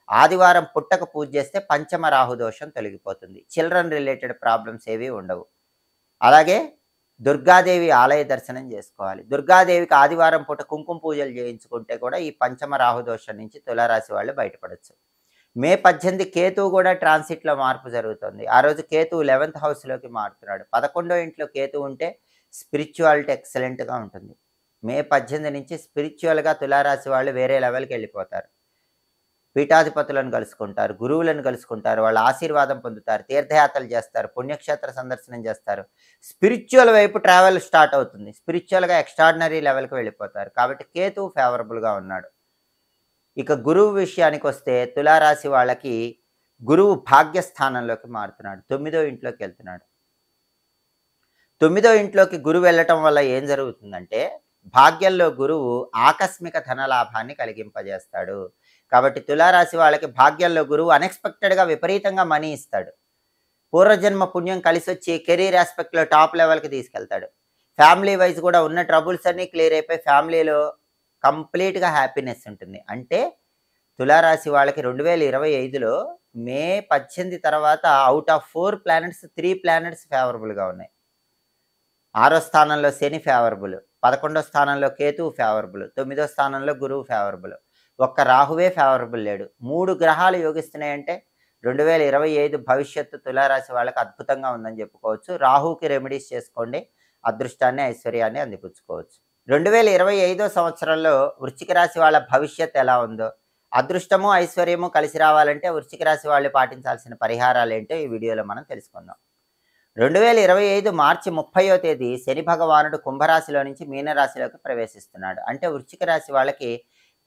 ఆదివారం పుట్టకు పూజ చేస్తే పంచమ రాహు దోషం తొలగిపోతుంది. చిల్డ్రన్ రిలేటెడ్ ప్రాబ్లమ్స్ ఏవి ఉండవు. అలాగే దుర్గాదేవి ఆలయ దర్శనం చేసుకోవాలి. దుర్గాదేవికి ఆదివారం పూట కుంకుమ పూజలు చేయించుకుంటే కూడా ఈ పంచమ రాహు దోషం నుంచి తులారాశి వాళ్ళు బయటపడవచ్చు. మే 18 కేతువు కూడా ట్రాన్సిట్లో మార్పు జరుగుతుంది. ఆ రోజు కేతువు 11th హౌస్లోకి మారుతున్నాడు. 11వ ఇంట్లో కేతువు ఉంటే స్పిరిచువాలిటీ ఎక్సలెంట్గా ఉంటుంది. మే 18 నుంచి స్పిరిచువల్గా తులారాశి వాళ్ళు వేరే లెవెల్కి వెళ్ళిపోతారు. పీఠాధిపతులను కలుసుకుంటారు, గురువులను కలుసుకుంటారు, వాళ్ళ ఆశీర్వాదం పొందుతారు, తీర్థయాత్రలు చేస్తారు, పుణ్యక్షేత్ర సందర్శనం చేస్తారు. స్పిరిచువల్ వైపు ట్రావెల్ స్టార్ట్ అవుతుంది. స్పిరిచువల్గా ఎక్స్ట్రాడినరీ లెవెల్కి వెళ్ళిపోతారు. కాబట్టి కేతువు ఫేవరబుల్గా ఉన్నాడు. ఇక గురువు విషయానికి వస్తే తులారాశి వాళ్ళకి గురువు భాగ్యస్థానంలోకి మారుతున్నాడు. 9వ ఇంట్లోకి వెళ్తున్నాడు. 9వ ఇంట్లోకి గురువు వెళ్ళటం వల్ల ఏం జరుగుతుందంటే భాగ్యంలో గురువు ఆకస్మిక ధనలాభాన్ని కలిగింపజేస్తాడు. కాబట్టి తులారాశి వాళ్ళకి భాగ్యంలో గురువు అన్ఎక్స్పెక్టెడ్గా విపరీతంగా మనీ ఇస్తాడు. పూర్వజన్మ పుణ్యం కలిసి వచ్చి కెరీర్ ఆస్పెక్ట్లో టాప్ లెవెల్కి తీసుకెళ్తాడు. ఫ్యామిలీ వైజ్ కూడా ఉన్న ట్రబుల్స్ అన్నీ క్లియర్ అయిపోయి ఫ్యామిలీలో కంప్లీట్గా హ్యాపీనెస్ ఉంటుంది. అంటే తులారాశి వాళ్ళకి 2025లో మే 18 తర్వాత అవుట్ ఆఫ్ 4 ప్లానెట్స్ 3 ప్లానెట్స్ ఫేవరబుల్గా ఉన్నాయి. 6వ స్థానంలో శని ఫేవరబుల్, 11వ స్థానంలో కేతువు ఫేవరబుల్, 9వ స్థానంలో గురువు ఫేవరబుల్. ఒక్క రాహువే ఫేవరబుల్ లేడు. 3 గ్రహాలు యోగిస్తున్నాయంటే 2025 భవిష్యత్తు తులారాశి వాళ్ళకి అద్భుతంగా ఉందని చెప్పుకోవచ్చు. రాహుకి రెమెడీస్ చేసుకోండి, అదృష్టాన్ని ఐశ్వర్యాన్ని అందిపుచ్చుకోవచ్చు. 2025 సంవత్సరంలో వృశ్చిక రాశి వాళ్ళ భవిష్యత్తు ఎలా ఉందో, అదృష్టము ఐశ్వర్యము కలిసి రావాలంటే వృశ్చిక రాశి వాళ్ళు పాటించాల్సిన పరిహారాలు ఏంటో ఈ వీడియోలో మనం తెలుసుకుందాం. 2025 మార్చి 30వ తేదీ శని భగవానుడు కుంభరాశిలో నుంచి మీనరాశిలోకి ప్రవేశిస్తున్నాడు. అంటే వృశ్చిక రాశి వాళ్ళకి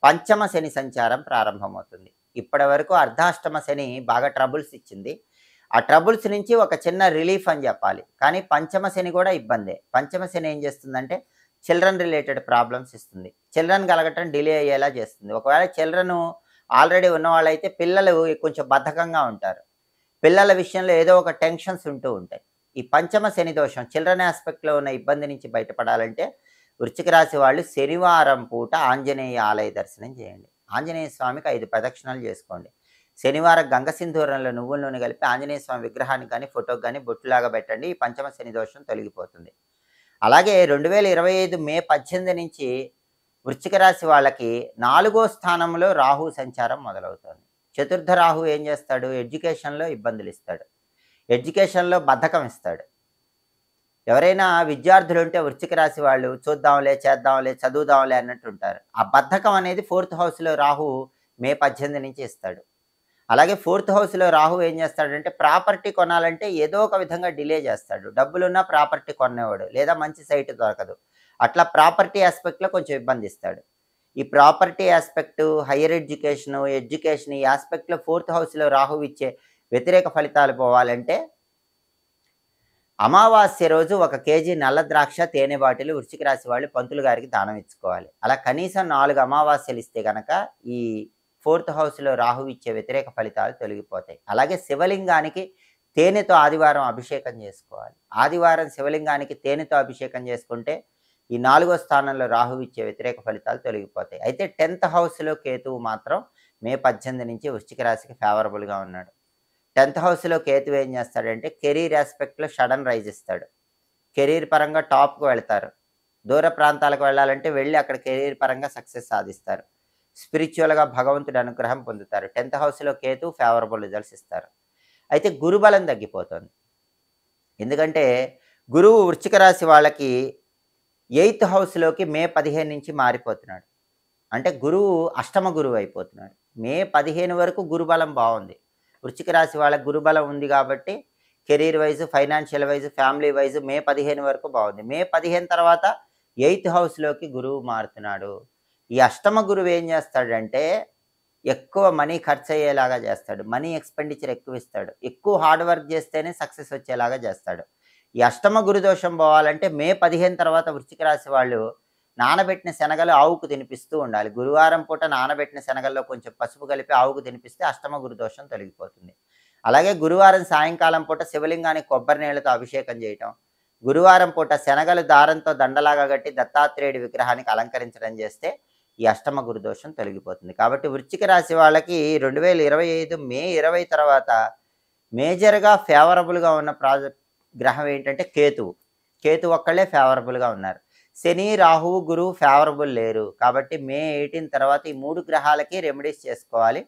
పంచమ శని సంచారం ప్రారంభమవుతుంది. ఇప్పటి వరకు అర్ధాష్టమ శని బాగా ట్రబుల్స్ ఇచ్చింది. ఆ ట్రబుల్స్ నుంచి ఒక చిన్న రిలీఫ్ అని చెప్పాలి. కానీ పంచమ శని కూడా ఇబ్బందే. పంచమ శని ఏం చేస్తుందంటే చిల్డ్రన్ రిలేటెడ్ ప్రాబ్లమ్స్ ఇస్తుంది. చిల్డ్రన్ కలగటం డిలే అయ్యేలా చేస్తుంది. ఒకవేళ చిల్డ్రన్ ఆల్రెడీ ఉన్నవాళ్ళైతే పిల్లలు కొంచెం బద్ధకంగా ఉంటారు. పిల్లల విషయంలో ఏదో ఒక టెన్షన్స్ ఉంటూ ఉంటాయి. ఈ పంచమ శని దోషం చిల్డ్రన్ ఆస్పెక్ట్లో ఉన్న ఇబ్బంది నుంచి బయటపడాలంటే వృశ్చిక రాశి వాళ్ళు శనివారం పూట ఆంజనేయ ఆలయ దర్శనం చేయండి. ఆంజనేయ స్వామికి 5 ప్రదక్షిణాలు చేసుకోండి. శనివారం గంగ సింధూరంలో నువ్వుల నూనె కలిపి ఆంజనేయ స్వామి విగ్రహానికి కానీ ఫోటోకి కానీ బొట్టులాగా పెట్టండి. ఈ పంచమ శని దోషం తొలగిపోతుంది. అలాగే 2025 మే 18 నుంచి వృశ్చిక రాశి వాళ్ళకి 4వ స్థానంలో రాహు సంచారం మొదలవుతుంది. చతుర్థ రాహు ఏం చేస్తాడు? ఎడ్యుకేషన్లో ఇబ్బందులు ఇస్తాడు, ఎడ్యుకేషన్లో బద్ధకం ఇస్తాడు. ఎవరైనా విద్యార్థులు ఉంటే వృశ్చిక రాశి వాళ్ళు చూద్దాంలే, చేద్దాంలే, చదువుదాంలే అన్నట్టు ఉంటారు. ఆ బద్ధకం అనేది 4th హౌస్లో రాహు మే 18 నుంచి ఇస్తాడు. అలాగే 4th హౌస్లో రాహు ఏం చేస్తాడంటే ప్రాపర్టీ కొనాలంటే ఏదో ఒక విధంగా డిలే చేస్తాడు. డబ్బులున్నా ప్రాపర్టీ కొనేవాడు, లేదా మంచి సైట్ దొరకదు. అట్లా ప్రాపర్టీ ఆస్పెక్ట్లో కొంచెం ఇబ్బంది ఇస్తాడు. ఈ ప్రాపర్టీ ఆస్పెక్టు, హైయర్ ఎడ్యుకేషన్ ఈ ఆస్పెక్ట్లో 4th హౌస్లో రాహు ఇచ్చే వ్యతిరేక ఫలితాలు పోవాలంటే అమావాస్య రోజు 1 కేజీ నల్ల ద్రాక్ష తేనె బాటిల్ వృశ్చిక రాశి వాళ్ళు పంతులు గారికి దానం ఇచ్చుకోవాలి. అలా కనీసం 4 అమావాస్యలు ఇస్తే కనుక ఈ 4th హౌస్లో రాహు ఇచ్చే వ్యతిరేక ఫలితాలు తొలగిపోతాయి. అలాగే శివలింగానికి తేనెతో ఆదివారం అభిషేకం చేసుకోవాలి. ఆదివారం శివలింగానికి తేనెతో అభిషేకం చేసుకుంటే ఈ 4వ స్థానంలో రాహు ఇచ్చే వ్యతిరేక ఫలితాలు తొలగిపోతాయి. అయితే 10th హౌస్లో కేతువు మాత్రం మే 18 నుంచి వృశ్చిక రాశికి ఫేవరబుల్గా ఉన్నాడు. 10th హౌస్లో కేతువు ఏం చేస్తాడంటే కెరీర్ ఆస్పెక్ట్లో సడన్ రైజ్ ఇస్తాడు. కెరీర్ పరంగా టాప్‌కి వెళ్తారు. దూర ప్రాంతాలకు వెళ్ళాలంటే వెళ్ళి అక్కడ కెరీర్ పరంగా సక్సెస్ సాధిస్తారు. స్పిరిచ్యువల్‌గా భగవంతుడి అనుగ్రహం పొందుతారు. 10థ్ హౌస్‌లో కేతు ఫేవరబుల్ రిజల్ట్స్ ఇస్తారు. అయితే గురుబలం తగ్గిపోతుంది. ఎందుకంటే గురువు వృశ్చిక రాశి వాళ్ళకి 8థ్ హౌస్‌లోకి మే 15 నుంచి మారిపోతున్నాడు. అంటే గురువు అష్టమ గురువు అయిపోతున్నాడు. మే 15 వరకు గురుబలం బావుంది. వృశ్చిక రాశి వాళ్ళకి గురుబలం ఉంది కాబట్టి career wise, financial wise, family wise May 15 వరకు బావుంది. మే 15 తర్వాత 8థ్ హౌస్‌లోకి గురువు మారుతున్నాడు. ఈ అష్టమ గురువు ఏం చేస్తాడంటే ఎక్కువ మనీ ఖర్చయ్యేలాగా చేస్తాడు. మనీ ఎక్స్‌పెండిచర్ ఎక్కువ ఇస్తాడు. ఎక్కువ హార్డ్ వర్క్ చేస్తేనే సక్సెస్ వచ్చేలాగా చేస్తాడు. ఈ అష్టమ గురు దోషం పోవాలంటే మే 15 తర్వాత వృశ్చిక రాశి వాళ్ళు నానబెట్టిన శనగలు ఆవుకు తినిపిస్తూ ఉండాలి. గురువారం పూట నానబెట్టిన శనగల్లో కొంచెం పసుపు కలిపి ఆవుకు తినిపిస్తే అష్టమ గురు దోషం తొలగిపోతుంది. అలాగే గురువారం సాయంకాలం పూట శివలింగానికి కొబ్బరి నీళ్లతో అభిషేకం చేయటం, గురువారం పూట శనగలు దారంతో దండలాగా కట్టి దత్తాత్రేయుడి విగ్రహానికి అలంకరించడం చేస్తే ఈ అష్టమ గురు దోషం తొలగిపోతుంది. కాబట్టి వృశ్చిక రాశి వాళ్ళకి 2025 మే 20 తర్వాత మేజర్‌గా ఫేవరబుల్‌గా ఉన్న గ్రహం ఏంటంటే కేతువు. కేతువు ఒక్కళ్ళే ఫేవరబుల్‌గా ఉన్నారు. శని, రాహువు, గురువు ఫేవరబుల్ లేరు. కాబట్టి మే 18 తర్వాత ఈ 3 గ్రహాలకి రెమెడీస్ చేసుకోవాలి.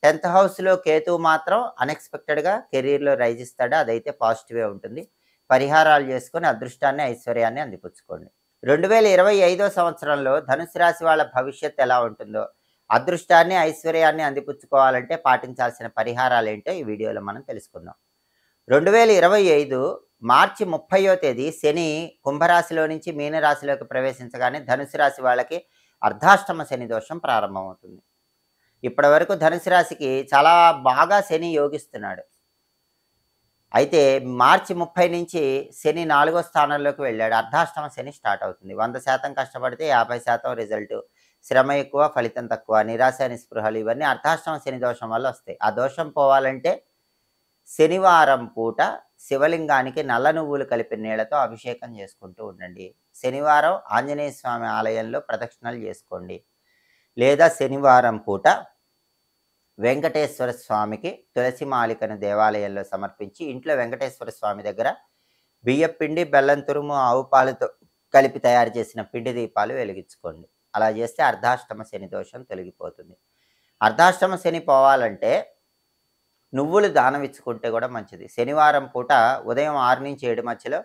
10థ్ హౌస్‌లో కేతువు మాత్రం అన్‌ఎక్స్‌పెక్టెడ్‌గా కెరీర్‌లో రైజ్ ఇస్తాడు. అదైతే పాజిటివే ఉంటుంది. పరిహారాలు చేసుకొని అదృష్టాన్ని, ఐశ్వర్యాన్ని అందిపుచ్చుకోండి. 2025 సంవత్సరంలో ధనుసు రాశి వాళ్ళ భవిష్యత్తు ఎలా ఉంటుందో, అదృష్టాన్ని, ఐశ్వర్యాన్ని అందిపుచ్చుకోవాలంటే పాటించాల్సిన పరిహారాలేంటో ఈ వీడియోలో మనం తెలుసుకుందాం. 2025 మార్చి 30వ తేదీ శని కుంభరాశిలో నుంచి మీనరాశిలోకి ప్రవేశించగానే ధనుసు రాశి వాళ్ళకి అర్ధాష్టమ శని దోషం ప్రారంభమవుతుంది. ఇప్పటి వరకు ధనుసు రాశికి చాలా బాగా శని యోగిస్తున్నాడు. అయితే మార్చి 30 నుంచి శని 4వ స్థానంలోకి వెళ్ళాడు. అర్ధాష్టమ శని స్టార్ట్ అవుతుంది. 100% కష్టపడితే 50% రిజల్ట్. శ్రమ ఎక్కువ, ఫలితం తక్కువ, నిరాశ, నిస్పృహలు ఇవన్నీ అర్ధాష్టమ శని దోషం వల్ల వస్తాయి. ఆ దోషం పోవాలంటే శనివారం పూట శివలింగానికి నల్ల నువ్వులు కలిపిన నీళ్లతో అభిషేకం చేసుకుంటూ ఉండండి. శనివారం ఆంజనేయ స్వామి ఆలయంలో ప్రదక్షిణలు చేసుకోండి. లేదా శనివారం పూట వెంకటేశ్వర స్వామికి తులసి మాలికను దేవాలయంలో సమర్పించి ఇంట్లో వెంకటేశ్వర స్వామి దగ్గర బియ్యపిండి, బెల్లం తురుము, ఆవు పాలతో కలిపి తయారు చేసిన పిండి దీపాలు వెలిగించుకోండి. అలా చేస్తే అర్ధాష్టమ శని దోషం తొలగిపోతుంది. అర్ధాష్టమ శని పోవాలంటే నువ్వులు దానం ఇచ్చుకుంటే కూడా మంచిది. శనివారం పూట ఉదయం 6 నుంచి 7 మధ్యలో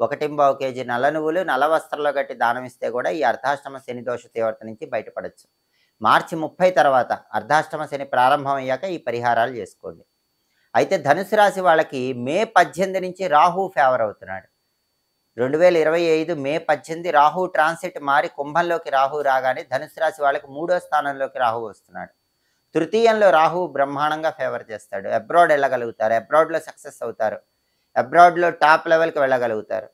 1.25 కేజీ నల్ల నువ్వులు నల్ల వస్త్రంలో కట్టి దానం ఇస్తే కూడా ఈ అర్ధాష్టమ శని దోష తీవ్రత నుంచి బయటపడచ్చు. మార్చి 30 తర్వాత అర్ధాష్టమ శని ప్రారంభం అయ్యాక ఈ పరిహారాలు చేసుకోండి. అయితే ధనుసు రాశి వాళ్ళకి మే 18 నుంచి రాహు ఫేవర్ అవుతున్నాడు. 2025 మే 18 రాహు ట్రాన్సిట్ మారి కుంభంలోకి రాహు రాగానే ధనుసు రాశి వాళ్ళకి 3వ స్థానంలోకి రాహు వస్తున్నాడు. తృతీయంలో రాహు బ్రహ్మాండంగా ఫేవర్ చేస్తాడు. అబ్రాడ్ వెళ్ళగలుగుతారు, అబ్రాడ్లో సక్సెస్ అవుతారు, అబ్రాడ్లో టాప్ లెవెల్కి వెళ్ళగలుగుతారు.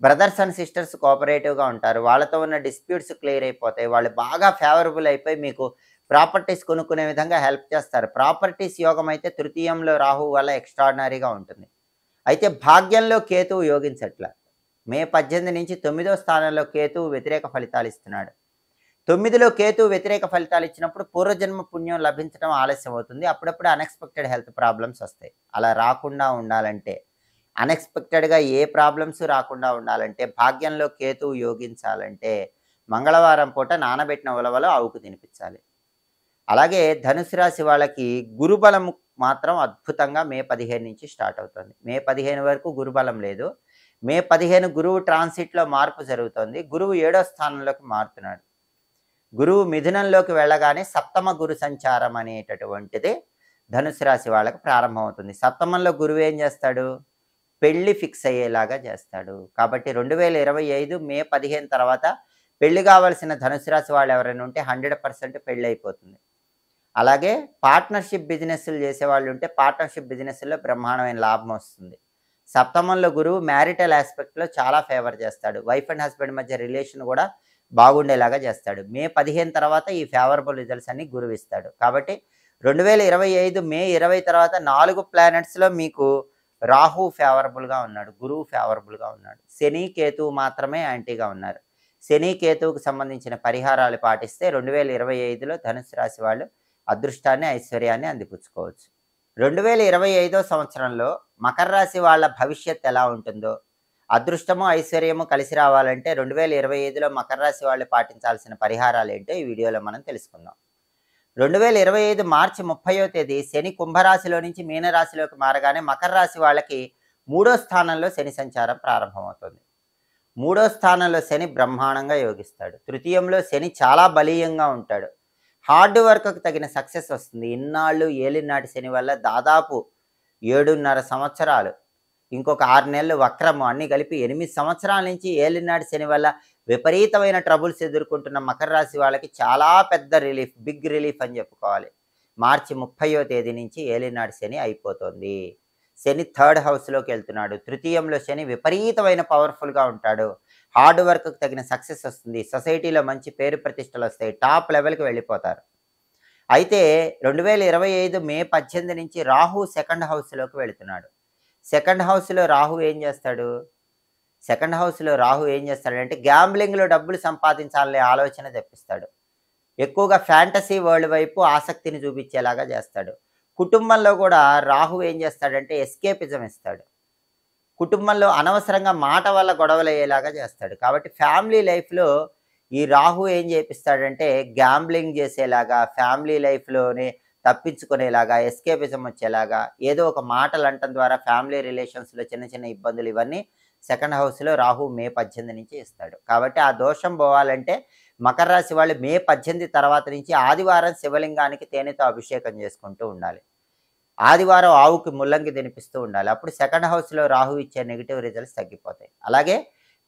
బ్రదర్స్ అండ్ సిస్టర్స్ కోఆపరేటివ్గా ఉంటారు. వాళ్ళతో ఉన్న డిస్ప్యూట్స్ క్లియర్ అయిపోతాయి. వాళ్ళు బాగా ఫేవరబుల్ అయిపోయి మీకు ప్రాపర్టీస్ కొనుక్కునే విధంగా హెల్ప్ చేస్తారు. ప్రాపర్టీస్ యోగం అయితే తృతీయంలో రాహు వల్ల ఎక్స్ట్రాడినరీగా ఉంటుంది. అయితే భాగ్యంలో కేతువు యోగించట్ల. మే 18 నుంచి 9వ స్థానంలో కేతువు వ్యతిరేక ఫలితాలు ఇస్తున్నాడు. 9లో కేతువు వ్యతిరేక ఫలితాలు ఇచ్చినప్పుడు పూర్వజన్మ పుణ్యం లభించడం ఆలస్యం అవుతుంది. అప్పుడప్పుడు అన్ఎక్స్పెక్టెడ్ హెల్త్ ప్రాబ్లమ్స్ వస్తాయి. అలా రాకుండా ఉండాలంటే, అన్ఎక్స్పెక్టెడ్గా ఏ ప్రాబ్లమ్స్ రాకుండా ఉండాలంటే, భాగ్యంలో కేతువు యోగించాలంటే మంగళవారం పూట నానబెట్టిన ఉలవలో ఆవుకు తినిపించాలి. అలాగే ధనుసు రాశి వాళ్ళకి గురుబలం మాత్రం అద్భుతంగా మే 15 నుంచి స్టార్ట్ అవుతుంది. మే 15 వరకు గురుబలం లేదు. మే 15 గురువు ట్రాన్సిట్లో మార్పు జరుగుతుంది. గురువు 7వ స్థానంలోకి మారుతున్నాడు. గురువు మిథునంలోకి వెళ్ళగానే సప్తమ గురు సంచారం అనేటటువంటిది ధనుసు రాశి వాళ్ళకి ప్రారంభమవుతుంది. సప్తమంలో గురువు ఏం చేస్తాడు? పెళ్లి ఫిక్స్ అయ్యేలాగా చేస్తాడు. కాబట్టి 2025 మే 15 తర్వాత పెళ్లి కావాల్సిన ధనుసు రాశి వాళ్ళు ఎవరైనా ఉంటే 100% పెళ్లి అయిపోతుంది. అలాగే పార్ట్నర్షిప్ బిజినెస్లు చేసేవాళ్ళు ఉంటే పార్ట్నర్షిప్ బిజినెస్లో బ్రహ్మాండమైన లాభం వస్తుంది. సప్తమంలో గురువు మ్యారిటల్ ఆస్పెక్ట్లో చాలా ఫేవర్ చేస్తాడు. వైఫ్ అండ్ హస్బెండ్ మధ్య రిలేషన్ కూడా బాగుండేలాగా చేస్తాడు. మే 15 తర్వాత ఈ ఫేవరబుల్ రిజల్ట్స్ అన్ని గురువు ఇస్తాడు. కాబట్టి 2025 మే 20 తర్వాత 4 ప్లానెట్స్లో మీకు రాహు ఫేవరబుల్గా ఉన్నాడు, గురువు ఫేవరబుల్గా ఉన్నాడు. శని, కేతువు మాత్రమే యాంటీగా ఉన్నారు. శని, కేతువుకు సంబంధించిన పరిహారాలు పాటిస్తే 2025లో ధనుసు రాశి వాళ్ళు అదృష్టాన్ని, ఐశ్వర్యాన్ని అందిపుచ్చుకోవచ్చు. 2025 సంవత్సరంలో మకర రాశి వాళ్ళ భవిష్యత్ ఎలా ఉంటుందో, అదృష్టము, ఐశ్వర్యము కలిసి రావాలంటే 2025లో మకర రాశి వాళ్ళు పాటించాల్సిన పరిహారాలేంటో ఈ వీడియోలో మనం తెలుసుకుందాం. 2025 మార్చి 30వ తేదీ శని కుంభరాశిలో నుంచి మీనరాశిలోకి మారగానే మకర రాశి వాళ్ళకి 3వ స్థానంలో శని సంచారం ప్రారంభమవుతుంది. 3వ స్థానంలో శని బ్రహ్మాండంగా యోగిస్తాడు. తృతీయంలో శని చాలా బలీయంగా ఉంటాడు. హార్డ్ వర్క్కి తగిన సక్సెస్ వస్తుంది. ఇన్నాళ్ళు ఏలినాటి శని వల్ల దాదాపు 7.5 సంవత్సరాలు, ఇంకొక 6 నెలలు వక్రము అన్నీ కలిపి 8 సంవత్సరాల నుంచి ఏలినాటి శని వల్ల విపరీతమైన ట్రబుల్స్ ఎదుర్కొంటున్న మకర రాశి వాళ్ళకి చాలా పెద్ద రిలీఫ్, బిగ్ రిలీఫ్ అని చెప్పుకోవాలి. మార్చి 30వ తేదీ నుంచి ఏలినాటి శని అయిపోతుంది. శని 3rd హౌస్లోకి వెళ్తున్నాడు. తృతీయంలో శని విపరీతమైన పవర్ఫుల్గా ఉంటాడు. హార్డ్ వర్క్కి తగిన సక్సెస్ వస్తుంది. సొసైటీలో మంచి పేరు ప్రతిష్టలు వస్తాయి. టాప్ లెవెల్కి వెళ్ళిపోతారు. అయితే 2025 మే 18 నుంచి రాహు 2nd హౌస్లోకి వెళుతున్నాడు. 2nd హౌస్లో రాహు ఏం చేస్తాడు? 2nd హౌస్లో రాహు ఏం చేస్తాడంటే గ్యాంబ్లింగ్లో డబ్బులు సంపాదించాలనే ఆలోచన తెప్పిస్తాడు. ఎక్కువగా ఫ్యాంటసీ వరల్డ్ వైపు ఆసక్తిని చూపించేలాగా చేస్తాడు. కుటుంబంలో కూడా రాహు ఏం చేస్తాడంటే ఎస్కేపిజం ఇస్తాడు. కుటుంబంలో అనవసరంగా మాట వల్ల గొడవలు అయ్యేలాగా చేస్తాడు. కాబట్టి ఫ్యామిలీ లైఫ్లో ఈ రాహు ఏం చేపిస్తాడంటే గ్యాంబ్లింగ్ చేసేలాగా, ఫ్యామిలీ లైఫ్లోనే తప్పించుకునేలాగా, ఎస్కేపిజం వచ్చేలాగా, ఏదో ఒక మాటలు అంటం ద్వారా ఫ్యామిలీ రిలేషన్స్లో చిన్న చిన్న ఇబ్బందులు ఇవన్నీ 2nd హౌస్లో రాహు మే 18 నుంచి ఇస్తాడు. కాబట్టి ఆ దోషం పోవాలంటే మకర రాశి వాళ్ళు మే 18 తర్వాత నుంచి ఆదివారం శివలింగానికి తేనెతో అభిషేకం చేసుకుంటూ ఉండాలి. ఆదివారం ఆవుకి ముల్లంగి తినిపిస్తూ ఉండాలి. అప్పుడు 2nd హౌస్లో రాహు ఇచ్చే నెగిటివ్ రిజల్ట్స్ తగ్గిపోతాయి. అలాగే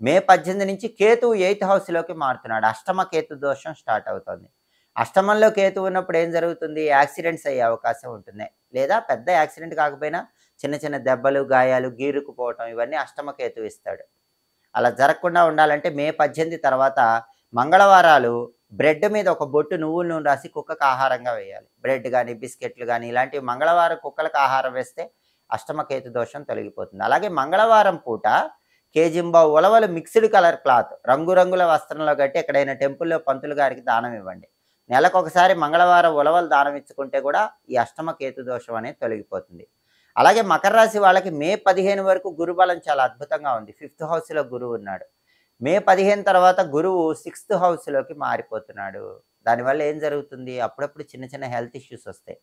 మే 18 నుంచి కేతువు 8th హౌస్లోకి మారుతున్నాడు. అష్టమ కేతు దోషం స్టార్ట్ అవుతుంది. అష్టమంలో కేతు ఉన్నప్పుడు ఏం జరుగుతుంది? యాక్సిడెంట్స్ అయ్యే అవకాశం ఉంటుంది. లేదా పెద్ద యాక్సిడెంట్ కాకపోయినా చిన్న చిన్న దెబ్బలు, గాయాలు, గీరుకుపోవటం ఇవన్నీ అష్టమ కేతు ఇస్తాడు. అలా జరగకుండా ఉండాలంటే మే 18 తర్వాత మంగళవారాలు బ్రెడ్ మీద ఒక బొట్టు నువ్వుల నూనె రాసి కుక్కకు ఆహారంగా వేయాలి. బ్రెడ్ కానీ, బిస్కెట్లు కానీ ఇలాంటివి మంగళవారం కుక్కలకు ఆహారం వేస్తే అష్టమకేతు దోషం తొలగిపోతుంది. అలాగే మంగళవారం పూట కేజింబావు ఉలవలు మిక్స్డ్ కలర్ క్లాత్ రంగురంగుల వస్త్రంలో కట్టి ఎక్కడైనా టెంపుల్లో పంతులు గారికి దానం ఇవ్వండి. నెలకొకసారి మంగళవారం ఉలవలు దానం ఇచ్చుకుంటే కూడా ఈ అష్టమకేతు దోషం అనేది తొలగిపోతుంది. అలాగే మకర రాశి వాళ్ళకి మే 15 వరకు గురుబలం చాలా అద్భుతంగా ఉంది. 5th హౌస్లో గురువు ఉన్నాడు. మే 15 తర్వాత గురువు 6th హౌస్లోకి మారిపోతున్నాడు. దానివల్ల ఏం జరుగుతుంది? అప్పుడప్పుడు చిన్న చిన్న హెల్త్ ఇష్యూస్ వస్తాయి.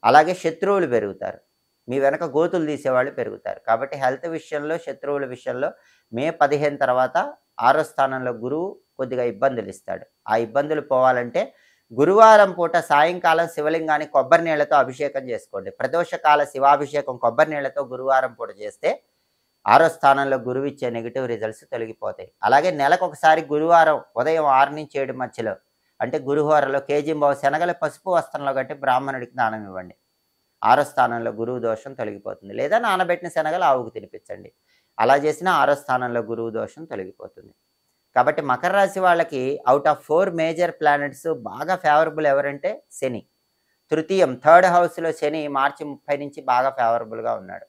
అలాగే శత్రువులు పెరుగుతారు. మీ వెనక గోతులు తీసేవాళ్ళు పెరుగుతారు. కాబట్టి హెల్త్ విషయంలో, శత్రువుల విషయంలో మే 15 తర్వాత 6వ స్థానంలో గురువు కొద్దిగా ఇబ్బందులు ఇస్తాడు. ఆ ఇబ్బందులు పోవాలంటే గురువారం పూట సాయంకాలం శివలింగానికి కొబ్బరి నీళ్లతో అభిషేకం చేసుకోండి. ప్రదోషకాల శివాభిషేకం కొబ్బరి నీళ్లతో గురువారం పూట చేస్తే 6వ స్థానంలో గురువు ఇచ్చే నెగిటివ్ రిజల్ట్స్ తొలగిపోతాయి. అలాగే నెలకొకసారి గురువారం ఉదయం 6 నుంచి 7 మధ్యలో అంటే గురువారంలో కేజింబావు శనగల పసుపు వస్త్రంలో కట్టి బ్రాహ్మణుడికి దానం ఇవ్వండి. 6వ స్థానంలో గురువు దోషం తొలగిపోతుంది. లేదా నానబెట్టిన శనగలు ఆవుకు తినిపించండి. అలా చేసిన 6వ స్థానంలో గురువు దోషం తొలగిపోతుంది. కాబట్టి మకర రాశి వాళ్ళకి అవుట్ ఆఫ్ 4 మేజర్ ప్లానెట్స్ బాగా ఫేవరబుల్ ఎవరంటే శని. తృతీయం 3rd హౌస్లో శని మార్చి 30 నుంచి బాగా ఫేవరబుల్గా ఉన్నాడు.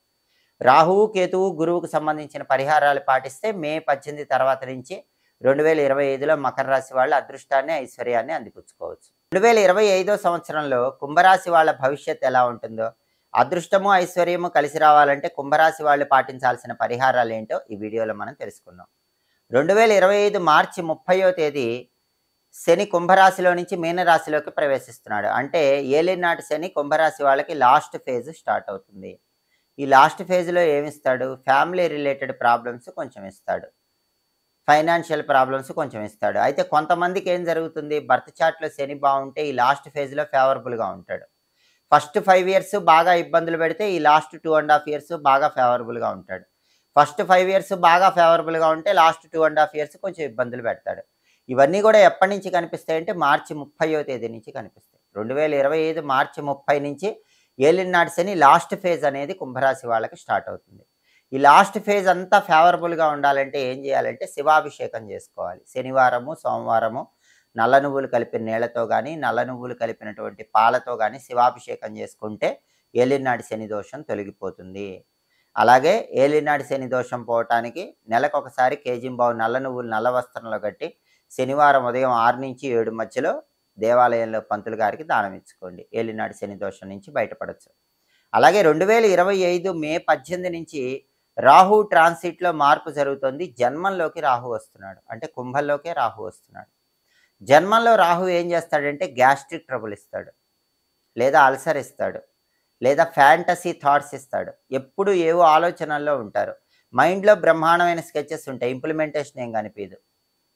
రాహువు, కేతువు, గురువుకు సంబంధించిన పరిహారాలు పాటిస్తే మే 18 తర్వాత నుంచి 2025లో మకర రాశి వాళ్ళ అదృష్టాన్ని, ఐశ్వర్యాన్ని అందిపుచ్చుకోవచ్చు. 2025 సంవత్సరంలో కుంభరాశి వాళ్ళ భవిష్యత్ ఎలా ఉంటుందో, అదృష్టము, ఐశ్వర్యము కలిసి రావాలంటే కుంభరాశి వాళ్ళు పాటించాల్సిన పరిహారాలు ఏంటో ఈ వీడియోలో మనం తెలుసుకుందాం. 2025 మార్చి 30వ తేదీ శని కుంభరాశిలో నుంచి మీనరాశిలోకి ప్రవేశిస్తున్నాడు. అంటే ఏలినాటి శని కుంభరాశి వాళ్ళకి లాస్ట్ ఫేజ్ స్టార్ట్ అవుతుంది. ఈ లాస్ట్ ఫేజ్లో ఏమిస్తాడు? ఫ్యామిలీ రిలేటెడ్ ప్రాబ్లమ్స్ కొంచెం ఇస్తాడు. ఫైనాన్షియల్ ప్రాబ్లమ్స్ కొంచెం ఇస్తాడు. అయితే కొంతమందికి ఏం జరుగుతుంది? బర్త్ చార్ట్లో శని బాగుంటే ఈ లాస్ట్ ఫేజ్లో ఫేవరబుల్గా ఉంటాడు. ఫస్ట్ 5 ఇయర్స్ బాగా ఇబ్బందులు పెడితే ఈ లాస్ట్ 2.5 ఇయర్స్ బాగా ఫేవరబుల్గా ఉంటాడు. ఫస్ట్ 5 ఇయర్స్ బాగా ఫేవరబుల్గా ఉంటే లాస్ట్ 2.5 ఇయర్స్ కొంచెం ఇబ్బందులు పెడతాడు. ఇవన్నీ కూడా ఎప్పటి నుంచి కనిపిస్తాయంటే మార్చి 30వ తేదీ నుంచి కనిపిస్తాయి. 2025 మార్చి 30 నుంచి ఏలినాటి శని లాస్ట్ ఫేజ్ అనేది కుంభరాశి వాళ్ళకి స్టార్ట్ అవుతుంది. ఈ లాస్ట్ ఫేజ్ అంతా ఫేవరబుల్గా ఉండాలంటే ఏం చేయాలంటే శివాభిషేకం చేసుకోవాలి. శనివారము, సోమవారము నల్ల నువ్వులు కలిపిన నీళ్లతో కానీ, నల్ల నువ్వులు కలిపినటువంటి పాలతో కానీ శివాభిషేకం చేసుకుంటే ఏలినాటి శని దోషం తొలగిపోతుంది. అలాగే ఏలినాటి శని దోషం పోవటానికి నెలకొకసారి కేజింబావు నల్ల నువ్వులు నల్ల వస్త్రంలో కట్టి శనివారం ఉదయం 6 నుంచి 7 మధ్యలో దేవాలయంలో పంతులు గారికి దానం ఇచ్చుకోండి. ఏలినాటి శని దోషం నుంచి బయటపడవచ్చు. అలాగే 2025 మే 18 నుంచి రాహు ట్రాన్సిట్లో మార్పు జరుగుతుంది. జన్మంలోకి రాహు వస్తున్నాడు, అంటే కుంభంలోకే రాహు వస్తున్నాడు. జన్మంలో రాహు ఏం చేస్తాడంటే గ్యాస్ట్రిక్ ట్రబుల్ ఇస్తాడు, లేదా అల్సర్ ఇస్తాడు, లేదా ఫ్యాంటసీ థాట్స్ ఇస్తాడు. ఎప్పుడు ఏవో ఆలోచనల్లో ఉంటారు. మైండ్లో బ్రహ్మాండమైన స్కెచెస్ ఉంటాయి, ఇంప్లిమెంటేషన్ ఏం కనిపించదు.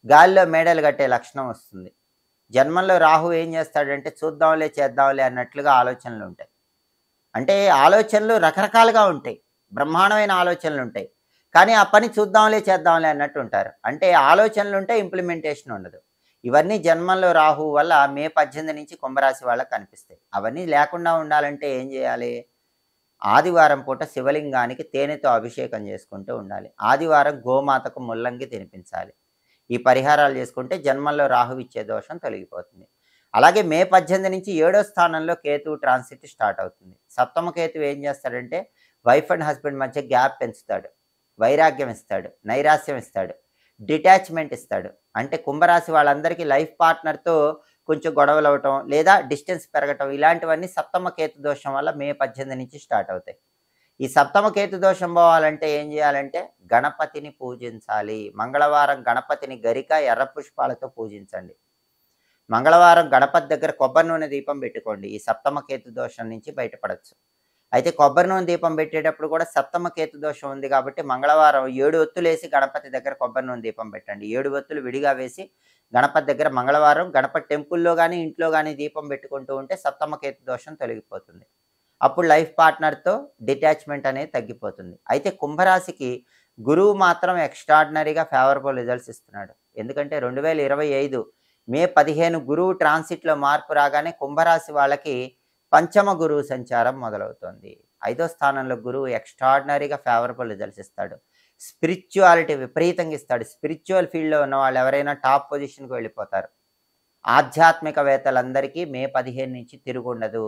గాలిలో మేడలు కట్టే లక్షణం వస్తుంది. జన్మంలో రాహు ఏం చేస్తాడంటే చూద్దాంలే చేద్దాంలే అన్నట్లుగా ఆలోచనలు ఉంటాయి. అంటే ఆలోచనలు రకరకాలుగా ఉంటాయి, బ్రహ్మాండమైన ఆలోచనలు ఉంటాయి, కానీ ఆ పని చూద్దాంలే చేద్దాంలే అన్నట్టు ఉంటారు. అంటే ఆలోచనలు ఉంటే ఇంప్లిమెంటేషన్ ఉండదు. ఇవన్నీ జన్మంలో రాహు వల్ల మే 18 నుంచి కుంభరాశి వాళ్ళకి కనిపిస్తాయి. అవన్నీ లేకుండా ఉండాలంటే ఏం చేయాలి? ఆదివారం పూట శివలింగానికి తేనెతో అభిషేకం చేసుకుంటూ ఉండాలి. ఆదివారం గోమాతకు ముల్లంగి తినిపించాలి. ఈ పరిహారాలు చేసుకుంటే జన్మంలో రాహు ఇచ్చే దోషం తొలగిపోతుంది. అలాగే మే 18 నుంచి 7వ స్థానంలో కేతువు ట్రాన్సిట్ స్టార్ట్ అవుతుంది. సప్తమ కేతువు ఏం చేస్తాడంటే వైఫ్ అండ్ హస్బెండ్ మధ్య గ్యాప్ పెంచుతాడు, వైరాగ్యం ఇస్తాడు, నైరాస్యం ఇస్తాడు, డిటాచ్మెంట్ ఇస్తాడు. అంటే కుంభరాశి వాళ్ళందరికీ లైఫ్ పార్ట్నర్తో కొంచెం గొడవలు అవ్వటం, లేదా డిస్టెన్స్ పెరగటం, ఇలాంటివన్నీ సప్తమ కేతు దోషం వల్ల మే 18 నుంచి స్టార్ట్ అవుతాయి. ఈ సప్తమ కేతు దోషం పోవాలంటే ఏం చేయాలంటే గణపతిని పూజించాలి. మంగళవారం గణపతిని గరిక ఎర్ర పుష్పాలతో పూజించండి. మంగళవారం గణపతి దగ్గర కొబ్బరి నూనె దీపం పెట్టుకోండి. ఈ సప్తమ కేతు దోషం నుంచి బయటపడవచ్చు. అయితే కొబ్బరి నూనె దీపం పెట్టేటప్పుడు కూడా సప్తమ కేతు దోషం ఉంది కాబట్టి మంగళవారం 7 ఒత్తులు వేసి గణపతి దగ్గర కొబ్బరి నూనె దీపం పెట్టండి. 7 ఒత్తులు విడిగా వేసి గణపతి దగ్గర మంగళవారం గణపతి టెంపుల్లో కానీ ఇంట్లో కానీ దీపం పెట్టుకుంటూ ఉంటే సప్తమ కేతు దోషం తొలగిపోతుంది. అప్పుడు లైఫ్ పార్ట్నర్తో డిటాచ్మెంట్ అనేది తగ్గిపోతుంది. అయితే కుంభరాశికి గురువు మాత్రం ఎక్స్ట్రాడినరీగా ఫేవరబుల్ రిజల్ట్స్ ఇస్తున్నాడు. ఎందుకంటే 2025 మే 15 గురువు ట్రాన్సిట్లో మార్పు రాగానే కుంభరాశి వాళ్ళకి పంచమ గురువు సంచారం మొదలవుతుంది. 5వ స్థానంలో గురువు ఎక్స్ట్రాడినరీగా ఫేవరబుల్ రిజల్ట్స్ ఇస్తాడు. స్పిరిచువాలిటీ విపరీతంగా ఇస్తాడు. స్పిరిచువల్ ఫీల్డ్లో ఉన్న వాళ్ళు ఎవరైనా టాప్ పొజిషన్కి వెళ్ళిపోతారు. ఆధ్యాత్మికవేత్తలందరికీ మే 15 నుంచి తిరుగుండదు.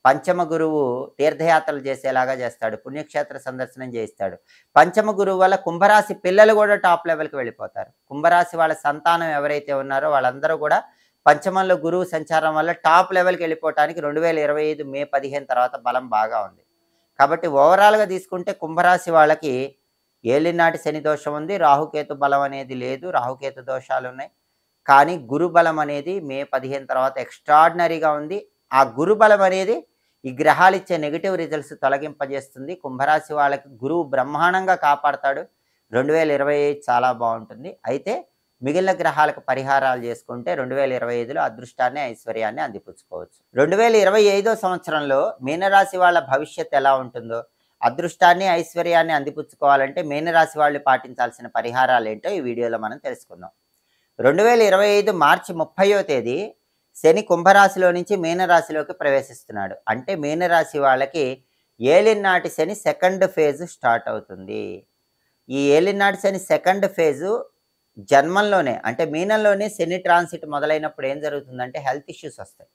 పంచమ గురువు తీర్థయాత్రలు చేసేలాగా చేస్తాడు, పుణ్యక్షేత్ర సందర్శనం చేయిస్తాడు. పంచమ గురువు వల్ల కుంభరాశి పిల్లలు కూడా టాప్ లెవెల్కి వెళ్ళిపోతారు. కుంభరాశి వాళ్ళ సంతానం ఎవరైతే ఉన్నారో వాళ్ళందరూ కూడా పంచమంలో గురువు సంచారం వల్ల టాప్ లెవెల్కి వెళ్ళిపోవటానికి 2025 మే 15 తర్వాత బలం బాగా ఉంది. కాబట్టి ఓవరాల్గా తీసుకుంటే కుంభరాశి వాళ్ళకి ఏలినాటి శని దోషం ఉంది, రాహుకేతు బలం అనేది లేదు, రాహుకేతు దోషాలు ఉన్నాయి. కానీ గురు బలం అనేది మే 15 తర్వాత ఎక్స్ట్రాడినరీగా ఉంది. ఆ గురు బలం అనేది ఈ గ్రహాలు ఇచ్చే నెగిటివ్ రిజల్ట్స్ తొలగింపజేస్తుంది. కుంభరాశి వాళ్ళకి గురువు బ్రహ్మాండంగా కాపాడతాడు. 2025 చాలా బాగుంటుంది. అయితే మిగిలిన గ్రహాలకు పరిహారాలు చేసుకుంటే 2025లో అదృష్టాన్ని ఐశ్వర్యాన్ని అందిపుచ్చుకోవచ్చు. 2025 సంవత్సరంలో మీనరాశి వాళ్ళ భవిష్యత్ ఎలా ఉంటుందో, అదృష్టాన్ని ఐశ్వర్యాన్ని అందిపుచ్చుకోవాలంటే మీనరాశి వాళ్ళు పాటించాల్సిన పరిహారాలు ఏంటో ఈ వీడియోలో మనం తెలుసుకుందాం. 2025 మార్చి 30వ తేదీ శని కుంభరాశిలో నుంచి మీనరాశిలోకి ప్రవేశిస్తున్నాడు. అంటే మీనరాశి వాళ్ళకి ఏలినాటి శని సెకండ్ ఫేజ్ స్టార్ట్ అవుతుంది. ఈ ఏలినాటి శని సెకండ్ ఫేజు జన్మంలోనే, అంటే మీనంలోనే శని ట్రాన్సిట్ మొదలైనప్పుడు ఏం జరుగుతుందంటే హెల్త్ ఇష్యూస్ వస్తాయి.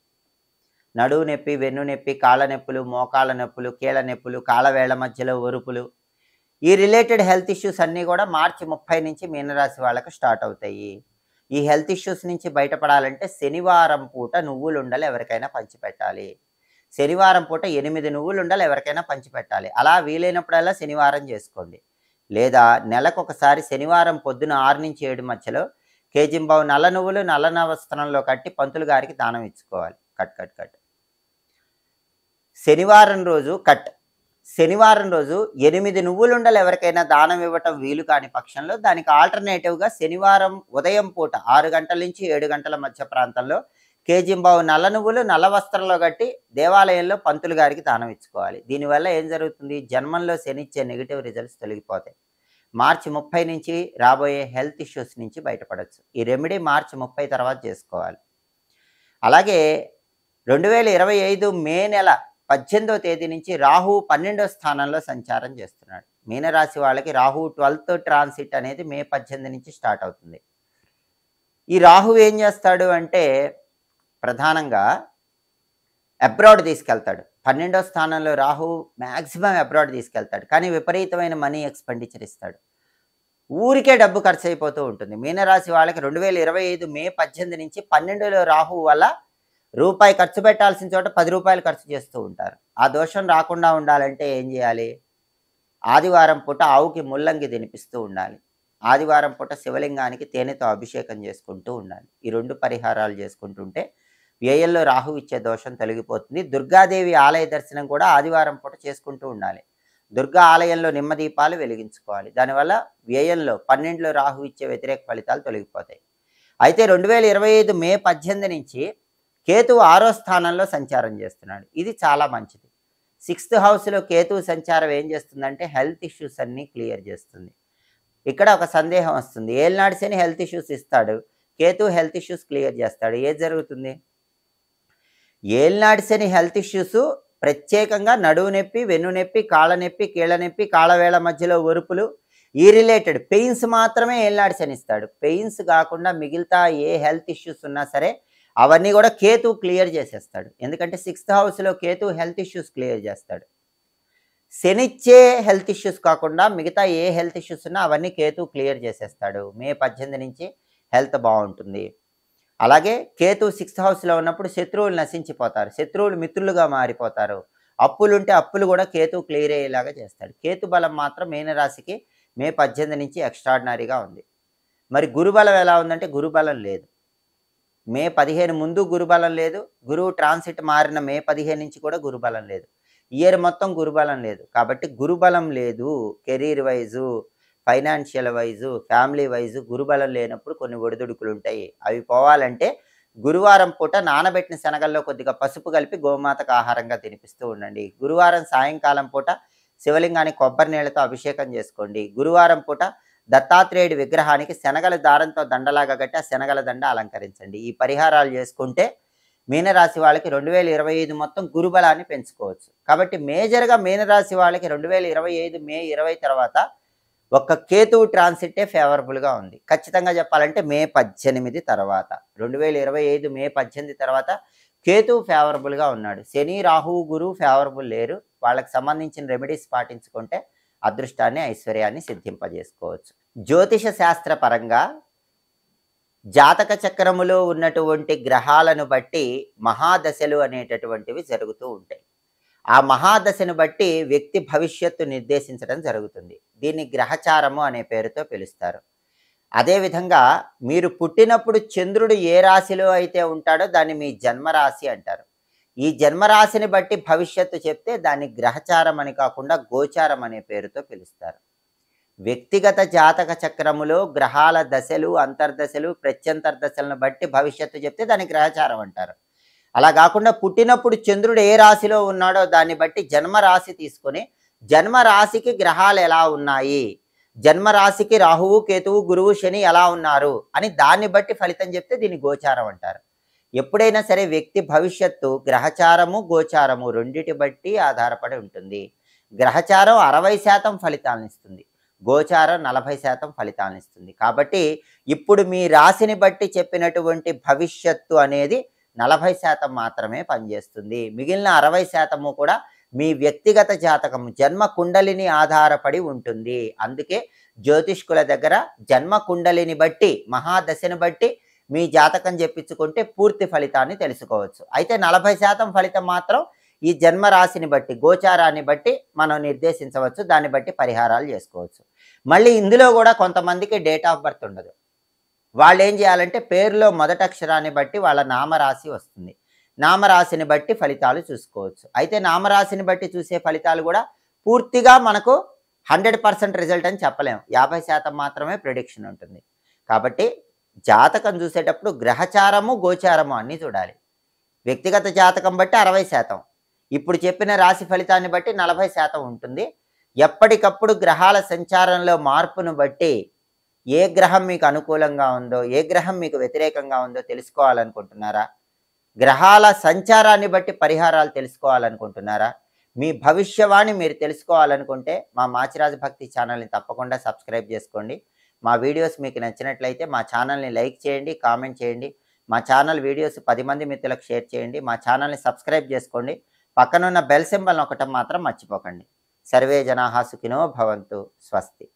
నడువు నొప్పి, వెన్ను నొప్పి, కాళ్ళ నొప్పులు, మోకాళ్ళ నొప్పులు, కీళ్ళ నొప్పులు, కాళ్ళవేళ్ల మధ్యలో ఒరుపులు, ఈ రిలేటెడ్ హెల్త్ ఇష్యూస్ అన్నీ కూడా మార్చి 30 నుంచి మీనరాశి వాళ్ళకు స్టార్ట్ అవుతాయి. ఈ హెల్త్ ఇష్యూస్ నుంచి బయటపడాలంటే శనివారం పూట నువ్వులుండలు ఎవరికైనా పంచిపెట్టాలి. శనివారం పూట 8 నువ్వులుండలు ఎవరికైనా పంచిపెట్టాలి. అలా వీలైనప్పుడల్లా శనివారం చేసుకోండి. లేదా నెలకొకసారి శనివారం పొద్దున 6 నుంచి 7 మధ్యలో కేజింబావు నల్ల నువ్వులు నల్ల వస్త్రంలో కట్టి పంతులు గారికి దానం ఇచ్చుకోవాలి. కట్ శనివారం రోజు శనివారం రోజు 8 నువ్వులుండలు ఎవరికైనా దానం ఇవ్వటం వీలు కాని పక్షంలో దానికి ఆల్టర్నేటివ్గా శనివారం ఉదయం పూట 6 గంటల నుంచి 7 గంటల మధ్య ప్రాంతంలో కేజింబావు నల్ల నువ్వులు నల్ల వస్త్రంలో కట్టి దేవాలయంలో పంతులు గారికి దానం ఇచ్చుకోవాలి. దీనివల్ల ఏం జరుగుతుంది? జన్మంలో శనిచ్చే నెగిటివ్ రిజల్ట్స్ తొలగిపోతాయి. మార్చి 30 నుంచి రాబోయే హెల్త్ ఇష్యూస్ నుంచి బయటపడవచ్చు. ఈ రెమెడీ మార్చి 30 తర్వాత చేసుకోవాలి. అలాగే 2025 మే నెల 18వ తేదీ నుంచి రాహు 12వ స్థానంలో సంచారం చేస్తున్నాడు. మీనరాశి వాళ్ళకి రాహు 12th ట్రాన్సిట్ అనేది మే 18 నుంచి స్టార్ట్ అవుతుంది. ఈ రాహు ఏం చేస్తాడు అంటే ప్రధానంగా అబ్రాడ్ తీసుకెళ్తాడు. 12వ స్థానంలో రాహు మ్యాక్సిమం అబ్రాడ్ తీసుకెళ్తాడు, కానీ విపరీతమైన మనీ ఎక్స్పెండిచర్ ఇస్తాడు. ఊరికే డబ్బు ఖర్చు అయిపోతూ ఉంటుంది. మీనరాశి వాళ్ళకి 2025 మే 18 నుంచి 12లో రాహు వల్ల రూపాయి ఖర్చు పెట్టాల్సిన చోట 10 రూపాయలు ఖర్చు చేస్తూ ఉంటారు. ఆ దోషం రాకుండా ఉండాలంటే ఏం చేయాలి? ఆదివారం పూట ఆవుకి ముల్లంగి తినిపిస్తూ ఉండాలి. ఆదివారం పూట శివలింగానికి తేనెతో అభిషేకం చేసుకుంటూ ఉండాలి. ఈ 2 పరిహారాలు చేసుకుంటుంటే వ్యయంలో రాహు ఇచ్చే దోషం తొలగిపోతుంది. దుర్గాదేవి ఆలయ దర్శనం కూడా ఆదివారం పూట చేసుకుంటూ ఉండాలి. దుర్గా ఆలయంలో నిమ్మదీపాలు వెలిగించుకోవాలి. దానివల్ల వ్యయంలో 12లో రాహు ఇచ్చే వ్యతిరేక ఫలితాలు తొలగిపోతాయి. అయితే 2025 మే 18 నుంచి కేతువు 6వ స్థానంలో సంచారం చేస్తున్నాడు. ఇది చాలా మంచిది. 6th హౌస్లో కేతువు సంచారం ఏం చేస్తుందంటే హెల్త్ ఇష్యూస్ అన్నీ క్లియర్ చేస్తుంది. ఇక్కడ ఒక సందేహం వస్తుంది, ఏలినాడు శని హెల్త్ ఇష్యూస్ ఇస్తాడు, కేతువు హెల్త్ ఇష్యూస్ క్లియర్ చేస్తాడు, ఏది జరుగుతుంది? ఏలినాడు శని హెల్త్ ఇష్యూస్ ప్రత్యేకంగా నడువు నొప్పి, వెన్ను నొప్పి, కాళ్ళ నొప్పి, కీళ్ళ నొప్పి, కాళ్ళవేళ్ల మధ్యలో ఒరుపులు, ఈ రిలేటెడ్ పెయిన్స్ మాత్రమే ఏలినాడు శని ఇస్తాడు. పెయిన్స్ కాకుండా మిగతా ఏ హెల్త్ ఇష్యూస్ ఉన్నా సరే అవన్నీ కూడా కేతువు క్లియర్ చేసేస్తాడు. ఎందుకంటే 6th హౌస్లో కేతువు హెల్త్ ఇష్యూస్ క్లియర్ చేస్తాడు. శనిచ్చే హెల్త్ ఇష్యూస్ కాకుండా మిగతా ఏ హెల్త్ ఇష్యూస్ ఉన్నా అవన్నీ కేతువు క్లియర్ చేసేస్తాడు. మే 18 నుంచి హెల్త్ బాగుంటుంది. అలాగే కేతువు 6th హౌస్లో ఉన్నప్పుడు శత్రువులు నశించిపోతారు, శత్రువులు మిత్రులుగా మారిపోతారు. అప్పులుంటే అప్పులు కూడా కేతువు క్లియర్ అయ్యేలాగా చేస్తాడు. కేతు బలం మాత్రం మీనరాశికి మే 18 నుంచి ఎక్స్ట్రాడినరీగా ఉంది. మరి గురుబలం ఎలా ఉందంటే గురుబలం లేదు. మే 15 ముందు గురుబలం లేదు, గురువు ట్రాన్సిట్ మారిన మే 15 నుంచి కూడా గురుబలం లేదు. ఇయర్ మొత్తం గురుబలం లేదు. కాబట్టి గురుబలం లేదు, career wise, financial wise, family wise గురుబలం లేనప్పుడు కొన్ని ఒడిదుడుకులు ఉంటాయి. అవి పోవాలంటే గురువారం పూట నానబెట్టిన శనగల్లో కొద్దిగా పసుపు కలిపి గోమాతకు ఆహారంగా తినిపిస్తూ ఉండండి. గురువారం సాయంకాలం పూట శివలింగానికి కొబ్బరి నీళ్లతో అభిషేకం చేసుకోండి. గురువారం పూట దత్తాత్రేయుడి విగ్రహానికి శనగల దారంతో దండలాగా కట్టి ఆ శనగల దండ అలంకరించండి. ఈ పరిహారాలు చేసుకుంటే మీనరాశి వాళ్ళకి 2025 మొత్తం గురుబలాన్ని పెంచుకోవచ్చు. కాబట్టి మేజర్గా మీనరాశి వాళ్ళకి 2025 మే 20 తర్వాత ఒక్క కేతువు ట్రాన్సిటే ఫేవరబుల్గా ఉంది. ఖచ్చితంగా చెప్పాలంటే మే 18 తర్వాత, 2025 మే 18 తర్వాత కేతువు ఫేవరబుల్గా ఉన్నాడు. శని, రాహువు, గురువు ఫేవరబుల్ లేరు. వాళ్ళకి సంబంధించిన రెమెడీస్ పాటించుకుంటే అదృష్టాన్ని, ఐశ్వర్యాన్ని సిద్ధింపజేసుకోవచ్చు. జ్యోతిష శాస్త్ర పరంగా జాతక చక్రములో ఉన్నటువంటి గ్రహాలను బట్టి మహాదశలు అనేటటువంటివి జరుగుతూ ఉంటాయి. ఆ మహాదశను బట్టి వ్యక్తి భవిష్యత్తు నిర్దేశించడం జరుగుతుంది. దీన్ని గ్రహచారము అనే పేరుతో పిలుస్తారు. అదేవిధంగా మీరు పుట్టినప్పుడు చంద్రుడు ఏ రాశిలో అయితే ఉంటాడో దాన్ని మీ జన్మరాశి అంటారు. ఈ జన్మరాశిని బట్టి భవిష్యత్తు చెప్తే దాన్ని గ్రహచారం అని కాకుండా గోచారం అనే పేరుతో పిలుస్తారు. వ్యక్తిగత జాతక చక్రములో గ్రహాల దశలు, అంతర్దశలు, ప్రత్యంతర్దశలను బట్టి భవిష్యత్తు చెప్తే దాన్ని గ్రహచారం అంటారు. అలా కాకుండా పుట్టినప్పుడు చంద్రుడు ఏ రాశిలో ఉన్నాడో దాన్ని బట్టి జన్మరాశి తీసుకొని జన్మరాశికి గ్రహాలు ఎలా ఉన్నాయి, జన్మరాశికి రాహువు, కేతువు, గురువు, శని ఎలా ఉన్నారు అని దాన్ని బట్టి ఫలితం చెప్తే దీన్ని గోచారం అంటారు. ఎప్పుడైనా సరే వ్యక్తి భవిష్యత్తు గ్రహచారము, గోచారము రెండిటి బట్టి ఆధారపడి ఉంటుంది. గ్రహచారం 60% ఫలితాలను ఇస్తుంది, గోచారం 40% ఫలితాలను ఇస్తుంది. కాబట్టి ఇప్పుడు మీ రాశిని బట్టి చెప్పినటువంటి భవిష్యత్తు అనేది 40% మాత్రమే పనిచేస్తుంది. మిగిలిన 60% కూడా మీ వ్యక్తిగత జాతకము, జన్మ కుండలిని ఆధారపడి ఉంటుంది. అందుకే జ్యోతిష్కుల దగ్గర జన్మ కుండలిని బట్టి, మహాదశను బట్టి మీ జాతకం చెప్పించుకుంటే పూర్తి ఫలితాన్ని తెలుసుకోవచ్చు. అయితే 40% ఫలితం మాత్రం ఈ జన్మ రాశిని బట్టి, గోచారాన్ని బట్టి మనం నిర్దేశించవచ్చు. దాన్ని బట్టి పరిహారాలు చేసుకోవచ్చు. మళ్ళీ ఇందులో కూడా కొంతమందికి డేట్ ఆఫ్ బర్త్ ఉండదు. వాళ్ళు ఏం చేయాలంటే పేరులో మొదటి అక్షరాన్ని బట్టి వాళ్ళ నామరాశి వస్తుంది. నామరాశిని బట్టి ఫలితాలు చూసుకోవచ్చు. అయితే నామరాశిని బట్టి చూసే ఫలితాలు కూడా పూర్తిగా మనకు 100% రిజల్ట్ అని చెప్పలేము. 50% మాత్రమే ప్రిడిక్షన్ ఉంటుంది. కాబట్టి జాతకం చూసేటప్పుడు గ్రహచారము, గోచారము అన్నీ చూడాలి. వ్యక్తిగత జాతకం బట్టి 60%, ఇప్పుడు చెప్పిన రాశి ఫలితాన్ని బట్టి 40% ఉంటుంది. ఎప్పటికప్పుడు గ్రహాల సంచారంలో మార్పును బట్టి ఏ గ్రహం మీకు అనుకూలంగా ఉందో, ఏ గ్రహం మీకు వ్యతిరేకంగా ఉందో తెలుసుకోవాలనుకుంటున్నారా? గ్రహాల సంచారాన్ని బట్టి పరిహారాలు తెలుసుకోవాలనుకుంటున్నారా? మీ భవిష్యవాణి మీరు తెలుసుకోవాలనుకుంటే మా మాచిరాజు భక్తి ఛానల్ని తప్పకుండా సబ్స్క్రైబ్ చేసుకోండి. మా వీడియోస్ మీకు నచ్చినట్లయితే మా ఛానల్ని లైక్ చేయండి, కామెంట్ చేయండి. మా ఛానల్ వీడియోస్ 10 మంది మిత్రులకు షేర్ చేయండి. మా ఛానల్ని సబ్స్క్రైబ్ చేసుకోండి. పక్కనున్న బెల్ సింబల్ నొక్కటం మాత్రం మర్చిపోకండి. సర్వే జనాః సుఖినో భవంతు. స్వస్తి.